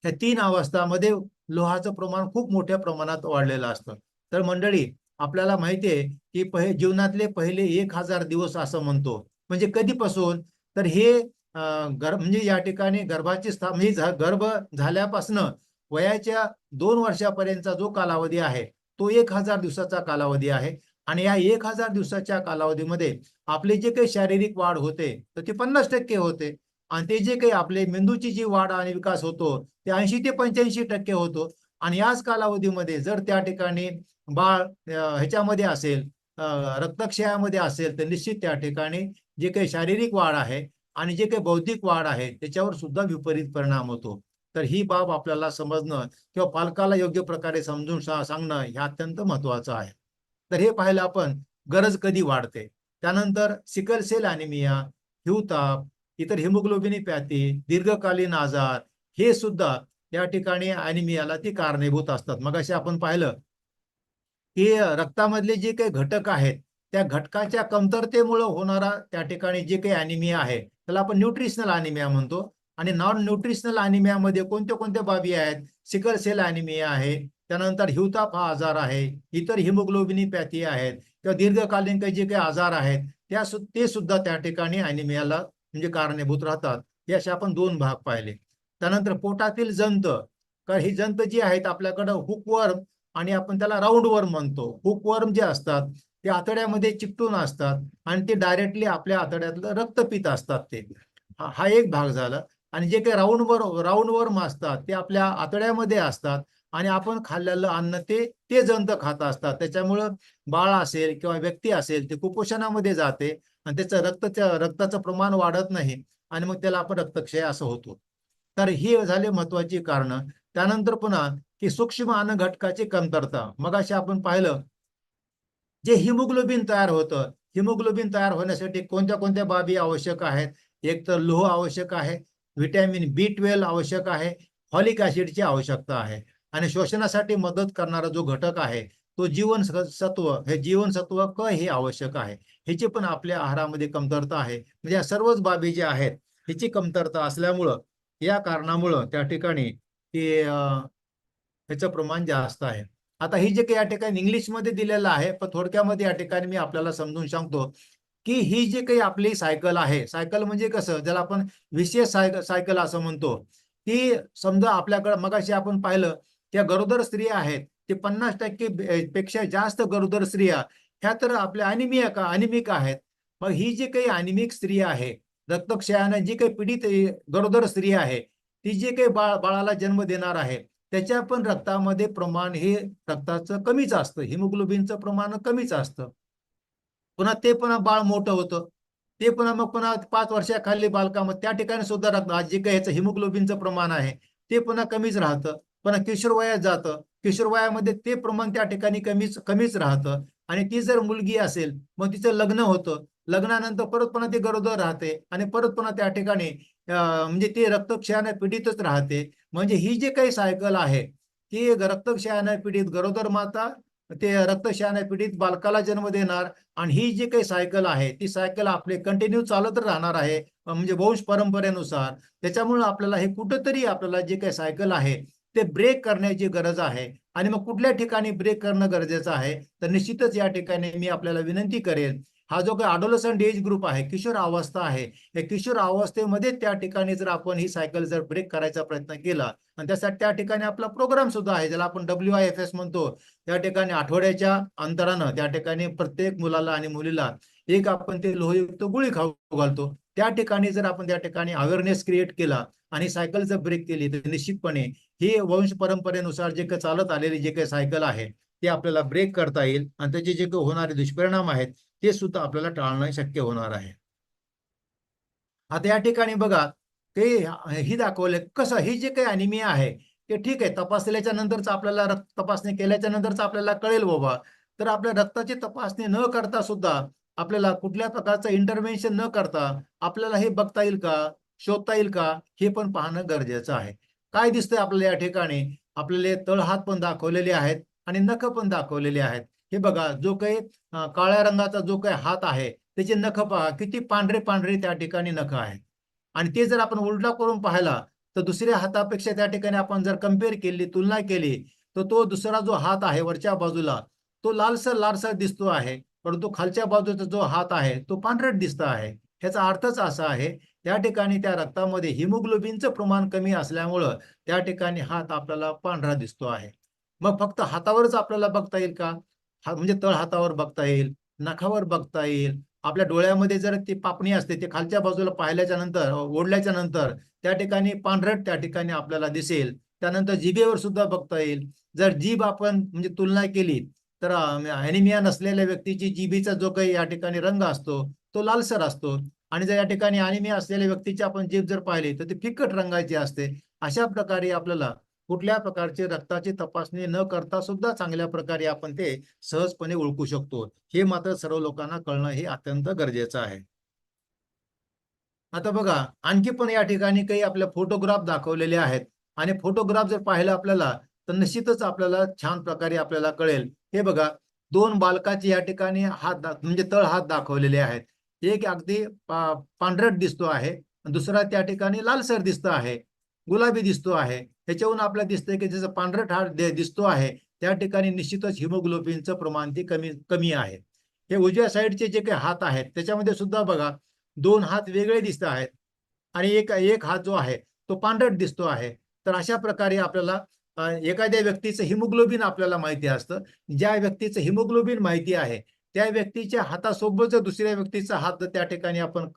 या 3 अवस्थामध्ये लोहाचं प्रमाण खूप मोठ्या प्रमाणात वाढलेलं असतं. तर मंडळी, आपल्याला माहिती आहे की जीवनातले पहिले 1000 दिवस असं म्हणतो. म्हणजे कधीपासून? तर हे म्हणजे या ठिकाणी गर्भाची म्हणजे गर्भ झाल्यापासनं वयाच्या 2 वर्षापर्यंतचा जो कालावधी आहे तो 1000 दिवसाचा कालावधी आहे. आणि या 1000 दिवसाच्या कालावधीमध्ये आपली जे काही शारीरिक वाढ होते तर ती 50% होते. आणि ते जे काही आपले मेंदूची जी वाढ आणि विकास होतो ते 80 ते 85% होतो. आणि याच कालावधीमध्ये जर त्या ठिकाणी बाळ ह्याच्यामध्ये असेल, रक्तक्षयामध्ये असेल, तर निश्चित त्या ठिकाणी जे काही शारीरिक वाढ आहे आणि जे काही बौद्धिक वाढ आहे त्याच्यावर सुद्धा विपरीत परिणाम होतो. तर ही बाब आपल्याला समजणं किंवा पालकाला योग्य प्रकारे समजून सांगणं हे अत्यंत महत्वाचं आहे. तर हे पाहिलं आपण गरज कधी वाढते. त्यानंतर सिकल सेल ॲनिमिया, हिवताप, इतर हिमोग्लोबिनोपॅथी, दीर्घकालीन आजार हे सुद्धा या ठिकाणी ॲनिमियाला ती कारणीभूत असतात. मगाशी आपण पाहिलं की रक्तामधले जे काही घटक आहेत त्या घटकाच्या कमतरतेमुळे होणारा त्या ठिकाणी जे काही ॲनिमिया आहे त्याला आपण न्यूट्रिशनल ॲनिमिया म्हणतो. आणि नॉन न्यूट्रिशनल ॲनिमियामध्ये कोणत्या कोणत्या बाबी आहेत? सिकल सेल ॲनिमिया आहे, त्यानंतर हिवताप हा आजार आहे, इतर हिमोग्लोबिनोपॅथी आहेत किंवा दीर्घकालीन काही जे काही आजार आहेत ते सुद्धा त्या ठिकाणी ॲनिमियाला म्हणजे कारणीभूत राहतात. हे असे आपण 2 भाग पाहिले. त्यानंतर पोटातील जंत, कारण ही जंत जी आहेत आपल्याकडं हुकवर्म आणि आपण त्याला राऊंडवर्म म्हणतो. हुकवर्म जे असतात ते आतड्यामध्ये चिकटून असतात आणि ते डायरेक्टली आपल्या आतड्यातलं रक्त पित असतात. ते हा एक भाग झाला. आणि जे काही राऊंडवर्म असतात ते आपल्या आतड्यामध्ये असतात आणि आपण खाल्लेलं अन्न ते जंत खात असतात. त्याच्यामुळं बाळ असेल किंवा व्यक्ती असेल ते कुपोषणामध्ये जाते आणि त्याचं रक्ताचं प्रमाण वाढत नाही आणि मग त्याला आपण रक्तक्षय असं होतो. तर ही झाले महत्वाची कारणं. त्यानंतर पुन्हा की सूक्ष्म अन्न घटकाची कमतरता. मगाशी आपण पाहिलं जे हिमोग्लोबिन तयार होतं, हिमोग्लोबिन तयार होण्यासाठी कोणत्या कोणत्या बाबी आवश्यक आहेत? एक तर लोह आवश्यक आहे, व्हिटॅमिन B12 आवश्यक आहे, फॉलिक ऍसिडची आवश्यकता आहे आणि शोषणासाठी मदत करणारा जो घटक आहे तो जीवनसत्व, हे जीवनसत्व क हे आवश्यक आहे. ह्याची पण आपल्या आहारामध्ये कमतरता आहे. म्हणजे या सर्वच बाबी ज्या आहेत ह्याची कमतरता असल्यामुळं या कारणामुळं त्या ठिकाणी की ह्याचं प्रमाण जास्त आहे. आता ही जे काही या ठिकाणी इंग्लिशमध्ये दिलेलं आहे पण थोडक्यामध्ये या ठिकाणी मी आपल्याला समजून सांगतो की ही जी काही आपली सायकल आहे, सायकल म्हणजे कसं, ज्याला आपण विशेष सायकल असं म्हणतो, की समजा आपल्याकडे मगाशी आपण पाहिलं त्या गरोदर स्त्रिया आहेत, ते 50% पेक्षा जास्त गरोदर स्त्रिया ह्या तर आपल्या अनिमिक आहेत. मग ही जी काही अनिमिक स्त्री आहे, रक्तक्षयाने जी काही पीडित गरोदर स्त्री आहे, ती जे काही बाळाला जन्म देणार आहे, त्याच्या पण रक्तामध्ये प्रमाण हे रक्ताचं कमीच असतं, हिमोग्लोबिनचं प्रमाण कमीच असतं. पुन्हा ते पुन्हा बाळ मोठं होतं, ते पुन्हा मग पुन्हा 5 वर्षाखाली बालकामध्ये त्या ठिकाणी सुद्धा जे काही याचं हिमोग्लोबिनचं प्रमाण आहे ते पुन्हा कमीच राहतं. पुन्हा किशोर वयात जातं, किशोर वयामध्ये ते प्रमाण त्या ठिकाणी कमीच राहतं. आणि ती जर मुलगी असेल मग तिचं लग्न होतं, लग्नानंतर परत पुन्हा ती गरोदर राहते आणि परत पुन्हा त्या ठिकाणी म्हणजे ती रक्तक्षयाने पीडितच राहते. म्हणजे ही जी काही सायकल आहे ती रक्तक्षयाने पीडित गरोदर माता, ते रक्तक्षयाने पीडित बालकाला जन्म देणार, आणि ही जी काही सायकल आहे ती सायकल आपले कंटिन्यू चालत राहणार आहे, म्हणजे वंश परंपरेनुसार. त्याच्यामुळे आपल्याला हे कुठंतरी आपल्याला जे काही सायकल आहे ते ब्रेक करण्याची गरज आहे. आणि मग कुठल्या ठिकाणी ब्रेक करणं गरजेचं आहे, तर निश्चितच या ठिकाणी मी आपल्याला विनंती करेन, हा जो काही अडोलसंट एज ग्रुप आहे, किशोर अवस्था आहे, या किशोर अवस्थेमध्ये त्या ठिकाणी जर आपण ही सायकल जर ब्रेक करायचा प्रयत्न केला, आणि त्यासाठी त्या ठिकाणी आपला प्रोग्राम सुद्धा आहे, ज्याला आपण WIFS म्हणतो, त्या ठिकाणी आठवड्याच्या अंतरानं त्या ठिकाणी प्रत्येक मुलाला आणि मुलीला एक आपण ते लोहयुक्त गोळी खाऊ घालतो. त्या ठिकाणी जर आपण त्या ठिकाणी अवेअरनेस क्रिएट केला आणि सायकल जर ब्रेक केली, तर निश्चितपणे ही वंश परंपरेनुसार जे काही चालत आलेली जे काही सायकल आहे ते आपल्याला ब्रेक करता येईल, आणि त्याचे जे काही होणारे दुष्परिणाम आहेत ते सुद्धा आपल्याला टाळणं शक्य होणार आहे. आता या ठिकाणी बघा, ते ही दाखवले कसं, ही जे काही अनिमिया आहे ते ठीक आहे, तपासल्याच्या नंतरच आपल्याला रक्त तपासणी केल्याच्या नंतरच आपल्याला कळेल बाबा. तर आपल्या रक्ताची तपासणी न करता सुद्धा आपल्याला कुठल्या प्रकारचं इंटरव्हेन्शन न करता आपल्याला हे बघता येईल का, शोधता येईल का, हे पण पाहणं गरजेचं आहे. काय दिसतंय आपल्याला या ठिकाणी, आपल्याला तळहात पण दाखवलेले आहेत आणि नख पण दाखवलेले आहेत. हे बघा, जो काही काळ्या रंगाचा जो काही हात आहे त्याचे नख पहा, किती पांढरे पांढरे त्या ठिकाणी नख आहेत. आणि ते जर आपण उलटा करून पाहिला तर दुसऱ्या हातापेक्षा त्या ठिकाणी आपण जर कम्पेअर केली, तुलना केली, तर तो दुसरा जो हात आहे वरच्या बाजूला तो लालसर दिसतो आहे, परंतु खालच्या बाजूचा जो हात आहे तो पांढरट दिसत आहे. ह्याचा अर्थच असा आहे, त्या ठिकाणी त्या रक्तामध्ये हिमोग्लोबिनचं प्रमाण कमी असल्यामुळं त्या ठिकाणी हात आपल्याला पांढरा दिसतो आहे. मग फक्त हातावरच आपल्याला बघता येईल का, म्हणजे तळ हातावर बघता येईल, नखावर बघता येईल, आपल्या डोळ्यामध्ये जर ती पापणी असते ते खालच्या बाजूला पाहिल्याच्या नंतर, ओढल्याच्या नंतर त्या ठिकाणी पांढरट त्या ठिकाणी आपल्याला दिसेल. त्यानंतर जिभेवर सुद्धा बघता येईल. जर जीभ आपण म्हणजे तुलना केली तर अॅनिमिया नसलेल्या व्यक्तीची जिभेचा जो काही या ठिकाणी रंग असतो तो लालसर असतो, आणि जर या ठिकाणी अॅनिमिया असलेल्या व्यक्तीची आपण जीभ जर पाहिली तर ती फिकट रंगाची असते. अशा प्रकारे आपल्याला कुठल्या प्रकारची रक्ताची तपासणी न करता सुद्धा चांगल्या प्रकारे आपण ते सहजपणे ओळखू शकतो. हे मात्र सर्व लोकांना कळणं हे अत्यंत गरजेचं आहे. आता बघा, आणखी पण या ठिकाणी काही आपल्या फोटोग्राफ दाखवलेले आहेत, आणि फोटोग्राफ जर पाहिलं आपल्याला तर निश्चितच आपल्याला छान प्रकारे आपल्याला कळेल. हे बघा, दोन बालकाचे या ठिकाणी म्हणजे तळ हात दाखवलेले आहेत. एक अगदी पांढरट दिसतो आहे, दुसरा त्या ठिकाणी लालसर दिसतो आहे, गुलाबी दिसतो आहे. ह्याच्यावरून आपल्याला दिसतंय की जसं पांढरट हात दिसतो आहे त्या ठिकाणी निश्चितच हिमोग्लोबिनचं प्रमाण ते कमी आहे. हे उजव्या साईडचे जे काही हात आहेत त्याच्यामध्ये सुद्धा बघा, दोन हात वेगळे दिसत आहेत, आणि एक हात जो आहे तो पांढरट दिसतो आहे. तर अशा प्रकारे आपल्याला एखाद्या व्यक्तीचं हिमोग्लोबिन आपल्याला माहिती असतं. ज्या व्यक्तीचं हिमोग्लोबिन माहिती आहे त्या व्यक्तीच्या हातासोबत जर दुसऱ्या व्यक्तीचा हात जर त्या ठिकाणी आपण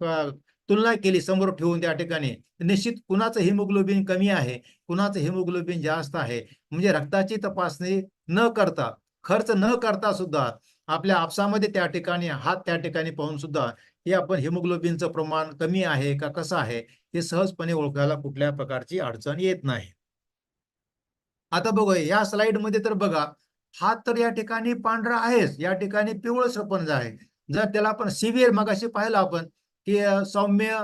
तुलना केली समोर ठेवून, त्या ठिकाणी निश्चित कुणाचं हिमोग्लोबिन कमी आहे, कुणाचं हिमोग्लोबिन जास्त आहे. म्हणजे रक्ताची तपासणी न करता, खर्च न करता सुद्धा आपल्या आपसामध्ये त्या ठिकाणी हात त्या ठिकाणी पाहून सुद्धा हे आपण हिमोग्लोबिनचं प्रमाण कमी आहे का कसं आहे हे सहजपणे ओळखायला कुठल्या प्रकारची अडचण येत नाही. आता बघूया या स्लाइड मध्ये, तर बघा, हात तर या ठिकाणी पांढरा आहेच, या ठिकाणी पिवळसर पण आहे. जर त्याला आपण सिव्हिअर मगाशी पाहिलं आपण की सौम्य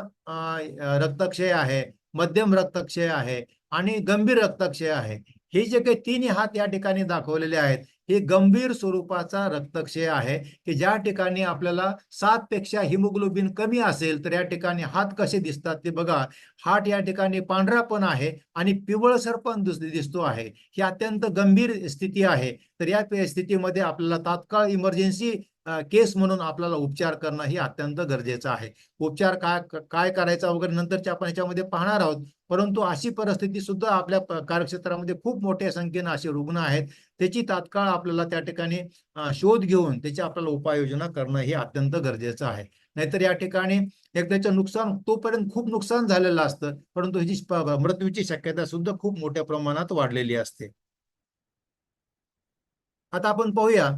रक्तक्षय आहे, मध्यम रक्तक्षय आहे आणि गंभीर रक्तक्षय आहे. हे जे काही तिन्ही हात या ठिकाणी दाखवलेले आहेत हे गंभीर स्वरूपाचा रक्तक्षय आहे, की ज्या ठिकाणी आपल्याला 7 पेक्षा हिमोग्लोबिन कमी असेल तर या ठिकाणी हात कसे दिसतात ते बघा. हात या ठिकाणी पांढरा पण आहे आणि पिवळसर पण दिसतो आहे. ही अत्यंत गंभीर स्थिती आहे. तर या स्थितीमध्ये आपल्याला तात्काळ इमर्जन्सी केस म्हणून आपल्याला उपचार करणं ही अत्यंत गरजेचं आहे. उपचार काय करायचा वगैरे नंतरचे आपण याच्यामध्ये पाहणार आहोत. परंतु अशी परिस्थिती सुद्धा आपल्या कार्यक्षेत्रामध्ये खूप मोठ्या संख्येनं असे रुग्ण आहेत. त्याची तात्काळ आपल्याला त्या ठिकाणी शोध घेऊन त्याची आपल्याला उपाययोजना करणं हे अत्यंत गरजेचं आहे. नाहीतर या ठिकाणी एकदाचं नुकसान तोपर्यंत खूप नुकसान झालेलं असतं, परंतु ह्याची मृत्यूची शक्यता सुद्धा खूप मोठ्या प्रमाणात वाढलेली असते. आता आपण पाहूया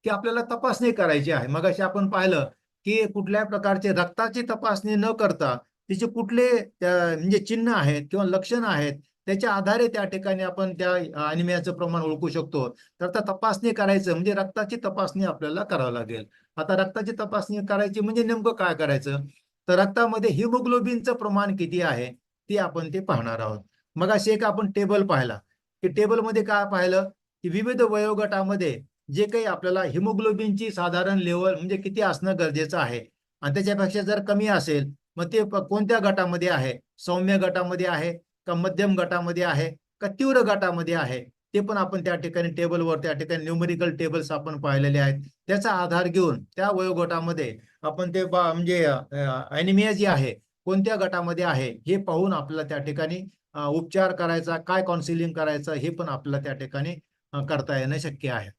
की आपल्याला तपासणी करायची आहे. मगाशी आपण पाहिलं की कुठल्या प्रकारचे रक्ताची तपासणी न करता तिचे कुठले म्हणजे चिन्ह आहेत किंवा लक्षण आहेत त्याच्या आधारे त्या ठिकाणी आपण त्या अनिमियाचं प्रमाण ओळखू शकतो. तर आता तपासणी करायचं म्हणजे रक्ताची तपासणी आपल्याला करावं लागेल. आता रक्ताची तपासणी करायची म्हणजे नेमकं काय करायचं, तर रक्तामध्ये हिमोग्लोबिनचं प्रमाण किती आहे ते आपण ते पाहणार आहोत. मगाशी एक आपण टेबल पाहिला की टेबलमध्ये काय पाहिलं की विविध वयोगटामध्ये जे काही आपल्याला हिमोग्लोबिनची साधारण लेवल म्हणजे किती असणं गरजेचं आहे आणि त्याच्यापेक्षा जर कमी असेल मग ते कोणत्या गटामध्ये आहे, सौम्य गटामध्ये आहे का मध्यम गटामध्ये आहे का तीव्र गटामध्ये आहे, ते पण आपण त्या ठिकाणी टेबलवर त्या ठिकाणी न्यूमेरिकल टेबल्स आपण पाहिलेले आहेत. त्याचा आधार घेऊन त्या वयोगटामध्ये आपण ते म्हणजे अॅनिमिया जी आहे कोणत्या गटामध्ये आहे हे पाहून आपल्याला त्या ठिकाणी उपचार करायचा, काय काउन्सिलिंग करायचं हे पण आपल्याला त्या ठिकाणी करता येणं शक्य आहे.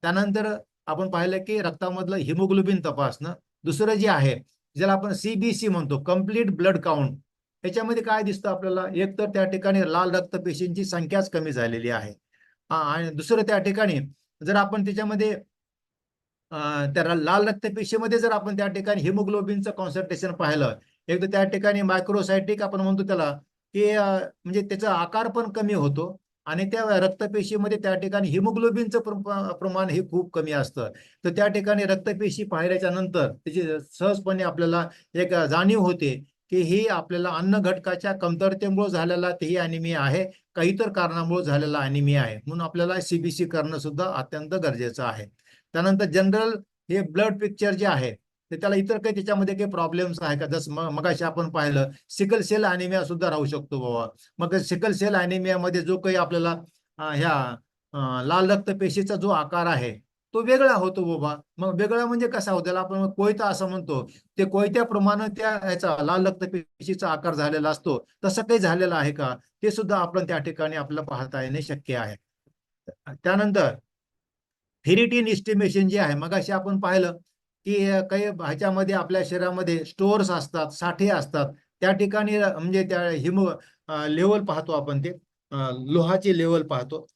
त्यानंतर आपण पाहिलं की रक्तामधलं हिमोग्लोबिन तपासणं. दुसरं जे आहे ज्याला आपण CBC म्हणतो, कम्प्लीट ब्लड काउंट, याच्यामध्ये काय दिसतं आपल्याला, एक तर त्या ठिकाणी लाल रक्तपेशींची संख्याच कमी झालेली आहे आणि दुसरं त्या ठिकाणी जर आपण त्याच्यामध्ये त्या लाल रक्तपेशीमध्ये जर आपण त्या ठिकाणी हिमोग्लोबिनचं कॉन्सन्ट्रेशन पाहिलं, एक तर त्या ठिकाणी मायक्रोसायटिक आपण म्हणतो त्याला की म्हणजे त्याचा आकार पण कमी होतो आणि त्या रक्तपेशीमध्ये त्या ठिकाणी हिमोग्लोबिनचं प्रमाण हे खूप कमी असतं. तर त्या ठिकाणी रक्तपेशी पाहिल्याच्या नंतर त्याची सहजपणे आपल्याला एक जाणीव होते की ही आपल्याला अन्न घटकाच्या कमतरतेमुळे झालेला तेही अॅनिमिया आहे, का इतर कारणामुळे झालेला अॅनिमिया आहे. म्हणून आपल्याला CBC करणं सुद्धा अत्यंत गरजेचं आहे. त्यानंतर जनरल हे ब्लड पिक्चर जे आहे तर त्याला इतर काही त्याच्यामध्ये काही प्रॉब्लेम्स आहे का, जसं मगाशी आपण पाहिलं सिकल सेल अॅनिमिया सुद्धा राहू शकतो बाबा. मग सिकल सेल अॅनिमियामध्ये जो काही आपल्याला लाल रक्तपेशीचा जो आकार आहे तो वेगळा होतो बाबा. मग वेगळा म्हणजे कसा होतो, त्याला आपण कोयता असं म्हणतो, ते कोयत्याप्रमाणे त्या ह्याचा लाल रक्तपेशीचा आकार झालेला असतो. तसं काही झालेलं आहे का ते सुद्धा आपण त्या ठिकाणी आपल्याला पाहता येणे शक्य आहे. त्यानंतर फेरिटिन इस्टिमेशन जे आहे, मगाशी आपण पाहिलं की काही ह्याच्यामध्ये आपल्या शरीरामध्ये स्टोअर्स असतात, साठे असतात. त्या ठिकाणी म्हणजे त्या लेवल पाहतो आपण, ते लोहाची लेवल पाहतो.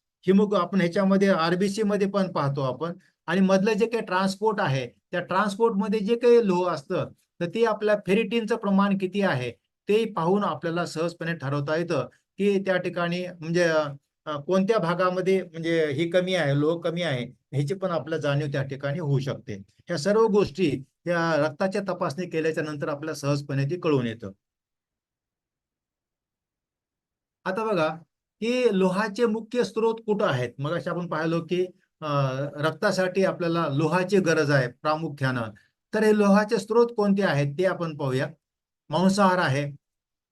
आपण ह्याच्यामध्ये RBC मध्ये पण पाहतो आपण. आणि मधलं जे काही ट्रान्सपोर्ट आहे त्या ट्रान्सपोर्टमध्ये जे काही लोह असतं तर ते आपल्या फेरिटिनचं प्रमाण किती आहे ते पाहून आपल्याला सहजपणे ठरवता येतं की त्या ठिकाणी म्हणजे कोणत्या भागामध्ये म्हणजे ही कमी आहे, लोह कमी आहे, ह्याची पण आपल्याला जाणीव त्या ठिकाणी होऊ शकते. ह्या सर्व गोष्टी या रक्ताच्या तपासणी केल्याच्या नंतर आपल्याला सहजपणे ती कळून येतं. आता बघा की लोहाचे मुख्य स्रोत कुठं आहेत. मग अशा आपण पाहिलो की रक्तासाठी आपल्याला लोहाची गरज आहे प्रामुख्यानं. तर हे लोहाचे स्रोत कोणते आहेत ते आपण पाहूया. मांसाहार आहे,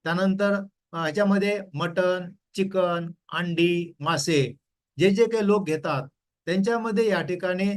त्यानंतर ह्याच्यामध्ये मटण, चिकन, अंडी, मासे जे जे काही लोक घेतात त्यांच्यामध्ये या ठिकाणी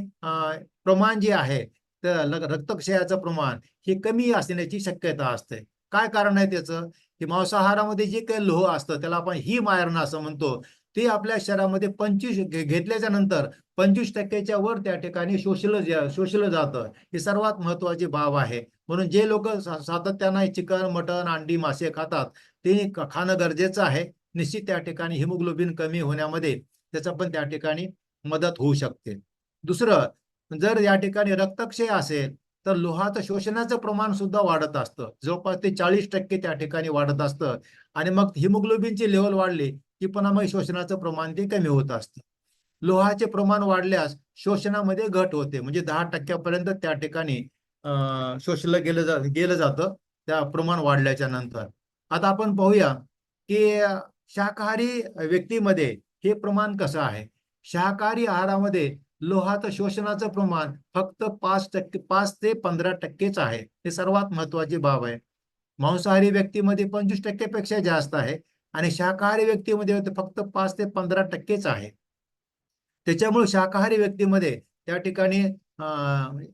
प्रमाण जे आहे तर रक्तक्षयाचं प्रमाण हे कमी असण्याची शक्यता असते. काय कारण आहे त्याचं, की मांसाहारामध्ये जे काही लोह असतं त्याला आपण हिम आयर्न असं म्हणतो, ते आपल्या शरीरामध्ये 25 घेतल्याच्या नंतर 25% वर त्या ठिकाणी शोषलं जातं. ही सर्वात महत्वाची बाब आहे. म्हणून जे लोक सातत्याने चिकन, मटण, अंडी, मासे खातात ते खाणं गरजेचं आहे. निश्चित त्या ठिकाणी हिमोग्लोबिन कमी होण्यामध्ये त्याचा पण त्या ठिकाणी मदत होऊ शकते. दुसरं, जर या ठिकाणी रक्तक्षय असेल तर लोहाचं शोषणाचं प्रमाण सुद्धा वाढत असतं. जवळपास ते 40% त्या ठिकाणी वाढत असतं आणि मग हिमोग्लोबिनची लेवल वाढली की पुन्हा मग शोषणाचं प्रमाण ते कमी होत असतं. लोहाचे प्रमाण वाढल्यास शोषणामध्ये घट होते, म्हणजे 10% त्या ठिकाणी शोषलं गेलं जातं त्या प्रमाण वाढल्याच्या नंतर. आता आपण पाहूया की शाकाहारी व्यक्तीमध्ये हे प्रमाण कसं आहे. शाकाहारी आहारामध्ये लोहाचं शोषणाचं प्रमाण फक्त 5 ते 15%च आहे. हे सर्वात महत्वाची बाब आहे. मांसाहारी व्यक्तीमध्ये 25% पेक्षा जास्त आहे आणि शाकाहारी व्यक्तीमध्ये फक्त 5 ते 15%च आहे. त्याच्यामुळे शाकाहारी व्यक्तीमध्ये त्या ठिकाणी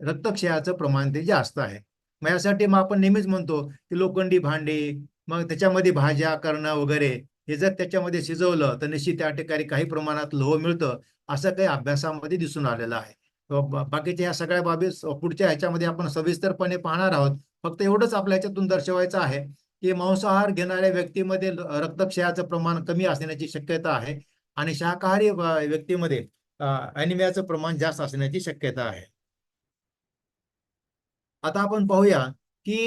रक्तक्षयाचं प्रमाण ते जास्त आहे. मग यासाठी मग आपण नेहमीच म्हणतो की लोखंडी भांडी, मग त्याच्यामध्ये भाज्या करणं वगैरे हे जर त्याच्यामध्ये शिजवलं तर निश्चित त्या ठिकाणी काही प्रमाणात लोह मिळतं, असं काही अभ्यासामध्ये दिसून आलेलं आहे. बाकीच्या या सगळ्या बाबी पुढच्या ह्याच्यामध्ये आपण सविस्तरपणे पाहणार आहोत. फक्त एवढंच आपल्या ह्याच्यातून दर्शवायचं आहे की मांसाहार घेणाऱ्या व्यक्तीमध्ये रक्तक्षयाचं प्रमाण कमी असण्याची शक्यता आहे आणि शाकाहारी व्यक्तीमध्ये अॅनिमियाचं प्रमाण जास्त असण्याची शक्यता आहे. आता आपण पाहूया की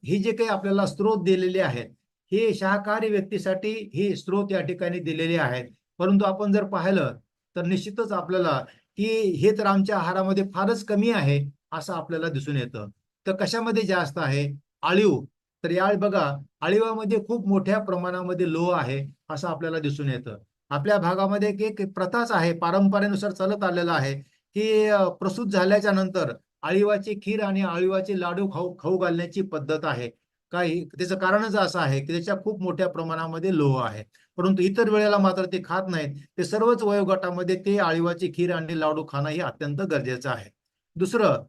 ही जे काही आपल्याला स्रोत दिलेले आहेत, हे शाकाहारी व्यक्तीसाठी ही स्रोत या ठिकाणी दिलेले आहेत. परंतु आपण जर पाहिलं तर निश्चितच आपल्याला की हे तर आमच्या आहारामध्ये फारच कमी आहे असं आपल्याला दिसून येतं. तर कशामध्ये जास्त आहे? अळीव. तर यावेळी बघा, अळीवामध्ये खूप मोठ्या प्रमाणामध्ये लोह आहे असं आपल्याला दिसून येतं. आपल्या भागामध्ये एक प्रथाच आहे, पारंपरेनुसार चालत आलेला आहे की प्रसूत झाल्याच्या नंतर अळीवाची खीर आणि अळीवाचे लाडू खाऊ खाऊ घालण्याची पद्धत आहे. काही त्याचं कारणच असं आहे की त्याच्या खूप मोठ्या प्रमाणामध्ये लोह आहे. परंतु इतर वेळेला मात्र ते खात नाहीत. ते सर्वच वयोगटामध्ये ते अळीवाची खीर आणि लाडू खाणं हे अत्यंत गरजेचं आहे. दुसरं,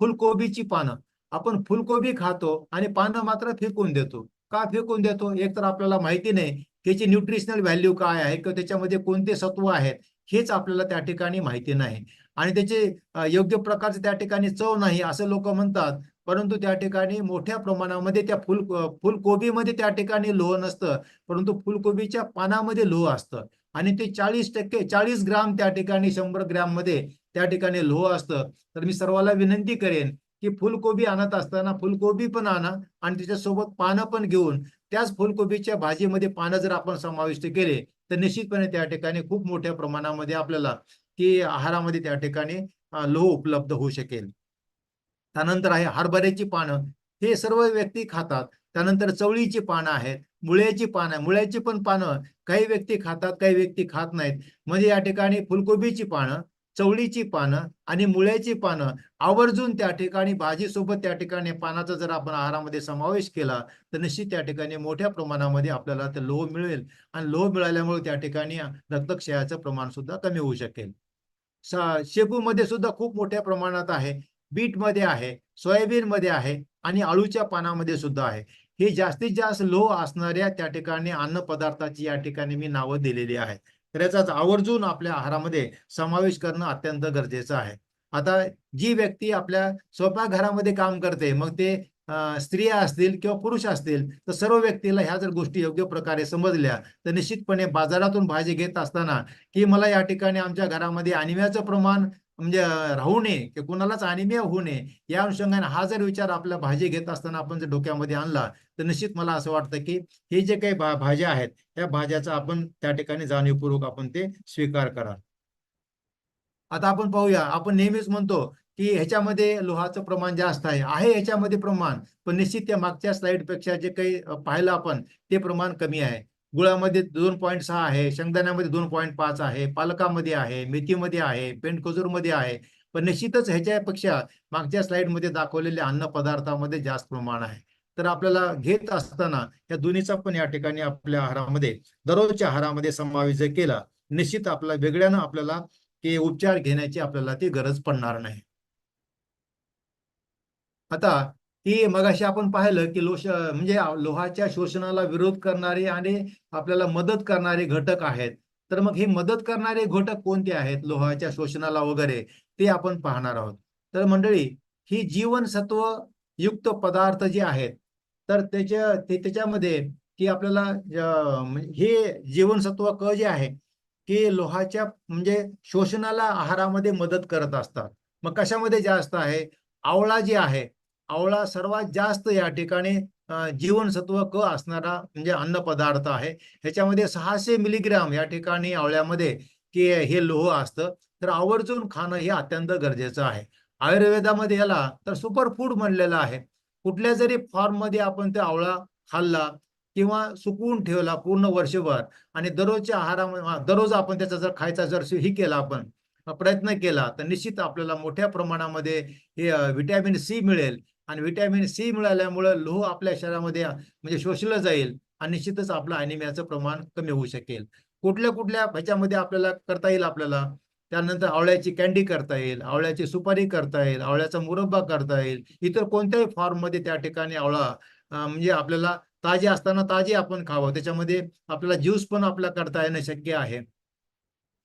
फुलकोबीची पानं. आपण फुलकोबी खातो आणि पानं मात्र फेकून देतो. का फेकून देतो? एक तर आपल्याला माहिती नाही त्याची न्यूट्रिशनल व्हॅल्यू काय आहे किंवा त्याच्यामध्ये कोणते सत्व आहेत हेच आपल्याला त्या ठिकाणी माहिती नाही. आणि त्याचे योग्य प्रकारचे त्या ठिकाणी चव नाही असं लोक म्हणतात. परंतु त्या ठिकाणी मोठ्या प्रमाणामध्ये त्या फुलकोबीमध्ये त्या ठिकाणी लोह नसतं, परंतु फुलकोबीच्या पानामध्ये लोह असतं आणि ते 40% 40 ग्राम त्या ठिकाणी 100 ग्रॅम मध्ये त्या ठिकाणी लोह असतं. तर मी सर्वांना विनंती करेन की फुलकोबी आणत असताना फुलकोबी पण आणा आणि त्याच्यासोबत पानं पण घेऊन त्याच फुलकोबीच्या भाजीमध्ये पानं जर आपण समाविष्ट केले तर निश्चितपणे त्या ठिकाणी खूप मोठ्या प्रमाणामध्ये आपल्याला की आहारामध्ये त्या ठिकाणी लोह उपलब्ध होऊ शकेल. त्यानंतर आहे हरभऱ्याची पानं. हे सर्व व्यक्ती खातात. त्यानंतर चवळीची पानं आहेत, मुळ्याची पानं, मुळ्याची पण पानं काही व्यक्ती खातात, काही व्यक्ती खात नाहीत. म्हणजे या ठिकाणी फुलकोबीची पानं, चवळीची पानं आणि मुळ्याची पानं आवर्जून त्या ठिकाणी भाजीसोबत त्या ठिकाणी पानाचा जर आपण आहारामध्ये समावेश केला तर निश्चित त्या ठिकाणी मोठ्या प्रमाणामध्ये आपल्याला ते लोह मिळेल आणि लोह मिळाल्यामुळे त्या ठिकाणी रक्तक्षयाचं प्रमाण सुद्धा कमी होऊ शकेल. शेपूमध्ये सुद्धा खूप मोठ्या प्रमाणात आहे, बीटमध्ये आहे, सोयाबीनमध्ये आहे आणि अळूच्या पानामध्ये सुद्धा आहे. हे जास्तीत जास्त लोह असणाऱ्या त्या ठिकाणी अन्न पदार्थाची या ठिकाणी मी नावं दिलेली आहे. तर याचाच आवर्जून आपल्या आहारामध्ये समावेश करणं अत्यंत गरजेचं आहे. आता जी व्यक्ती आपल्या स्वयंपाकघरामध्ये काम करते, मग ते स्त्रिया असतील किंवा पुरुष असतील, तर सर्व व्यक्तीला ह्या जर गोष्टी योग्य प्रकारे समजल्या तर निश्चितपणे बाजारातून भाजी घेत असताना की मला या ठिकाणी आमच्या घरामध्ये अनिमियाचं प्रमाण म्हणजे राहू नये की कुणालाच अनिमिया होऊ नये, या अनुषंगाने हा जर विचार आपल्या भाजी घेत असताना आपण जर डोक्यामध्ये आणला तर निश्चित मला असं वाटतं की हे जे काही भाज्या आहेत त्या भाज्याचा आपण त्या ठिकाणी जाणीवपूर्वक आपण ते स्वीकार करा. आता आपण पाहूया, आपण नेहमीच म्हणतो की ह्याच्यामध्ये लोहाचं प्रमाण जास्त आहे ह्याच्यामध्ये प्रमाण, पण निश्चित त्या मागच्या स्लाइड पेक्षा जे काही पाहिलं आपण ते प्रमाण कमी आहे. गुळामध्ये 2.6 आहे, शेंगदाण्यामध्ये 2.5 आहे, पालकामध्ये आहे, मेथीमध्ये आहे, पेंडखजूरमध्ये आहे. पण निश्चितच ह्याच्यापेक्षा मागच्या स्लाइडमध्ये दाखवलेल्या अन्न पदार्थामध्ये जास्त प्रमाण आहे. तर आपल्याला घेत असताना या दोन्हीचा पण या ठिकाणी आपल्या आहारामध्ये दररोजच्या आहारामध्ये समावेश जर केला, निश्चित आपला वेगळ्यानं आपल्याला की उपचार घेण्याची आपल्याला ती गरज पडणार नाही. आता की मगाशी आपण पाहिलं की म्हणजे लोहाच्या शोषणाला विरोध करणारे आणि आपल्याला मदत करणारे घटक आहेत. तर मग हे मदत करणारे घटक कोणते आहेत लोहाच्या शोषणाला वगैरे ते आपण पाहणार आहोत. तर मंडळी, ही जीवनसत्व युक्त पदार्थ जे आहेत तर त्याच्यामध्ये की आपल्याला हे जीवनसत्व क जे आहे की लोहाच्या म्हणजे शोषणाला आहारामध्ये मदत करत असतात. मग कशामध्ये जास्त आहे? आवळा जे आहे, आवळा सर्वात जास्त या ठिकाणी जीवनसत्व क असणारा म्हणजे अन्न पदार्थ आहे. ह्याच्यामध्ये 600 मिलीग्राम या ठिकाणी आवळ्यामध्ये की हे लोह असतं. तर आवर्जून खाणं हे अत्यंत गरजेचं आहे. आयुर्वेदामध्ये याला तर सुपर फूड म्हणलेलं आहे. कुठल्या जरी फॉर्ममध्ये आपण ते आवळा खाल्ला किंवा सुकवून ठेवला पूर्ण वर्षभर आणि दररोजच्या आहारामध्ये दररोज आपण त्याचा जर खायचा जर ही केला आपण प्रयत्न केला तर निश्चित आपल्याला मोठ्या प्रमाणामध्ये हे व्हिटॅमिन सी मिळेल आणि व्हिटॅमिन सी मिळाल्यामुळे लोह आपल्या शरीरामध्ये म्हणजे शोषलं जाईल आणि निश्चितच आपलं अॅनिमियाचं प्रमाण कमी होऊ शकेल. कुठल्या कुठल्या ह्याच्यामध्ये आपल्याला करता येईल आपल्याला त्यानंतर आवळ्याची कॅन्डी करता येईल, आवळ्याची सुपारी करता येईल, आवळ्याचा मुरब्बा करता येईल. इतर कोणत्याही फॉर्ममध्ये त्या ठिकाणी आवळा म्हणजे आपल्याला ताजे असताना ताजे आपण खावं, त्याच्यामध्ये आपल्याला ज्यूस पण आपल्याला करता येणं शक्य आहे.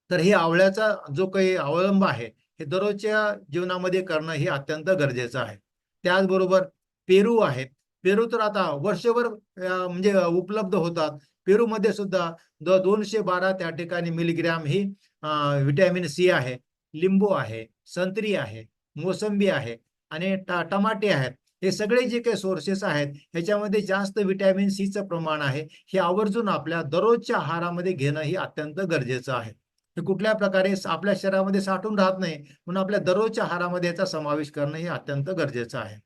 तर हे आवळ्याचा जो काही अवलंब आहे हे दररोजच्या जीवनामध्ये करणं हे अत्यंत गरजेचं आहे. त्याचबरोबर पेरू आहे. पेरू तर आता वर्षभर म्हणजे उपलब्ध होतात. पेरूमध्ये सुद्धा 212 त्या ठिकाणी मिलीग्रॅम ही व्हिटॅमिन सी आहे, लिंबू आहे, संत्री आहे, मोसंबी आहे आणि टमाटे आहेत. हे सगळे जे काही सोर्सेस आहेत ह्याच्यामध्ये जास्त व्हिटॅमिन सीचं प्रमाण आहे. हे आवर्जून आपल्या दररोजच्या आहारामध्ये घेणं हे अत्यंत गरजेचं आहे. हे कुठल्या प्रकारे आपल्या शरीरामध्ये साठून राहत नाही म्हणून आपल्या दररोजच्या आहारामध्ये याचा समावेश करणं हे अत्यंत गरजेचं आहे.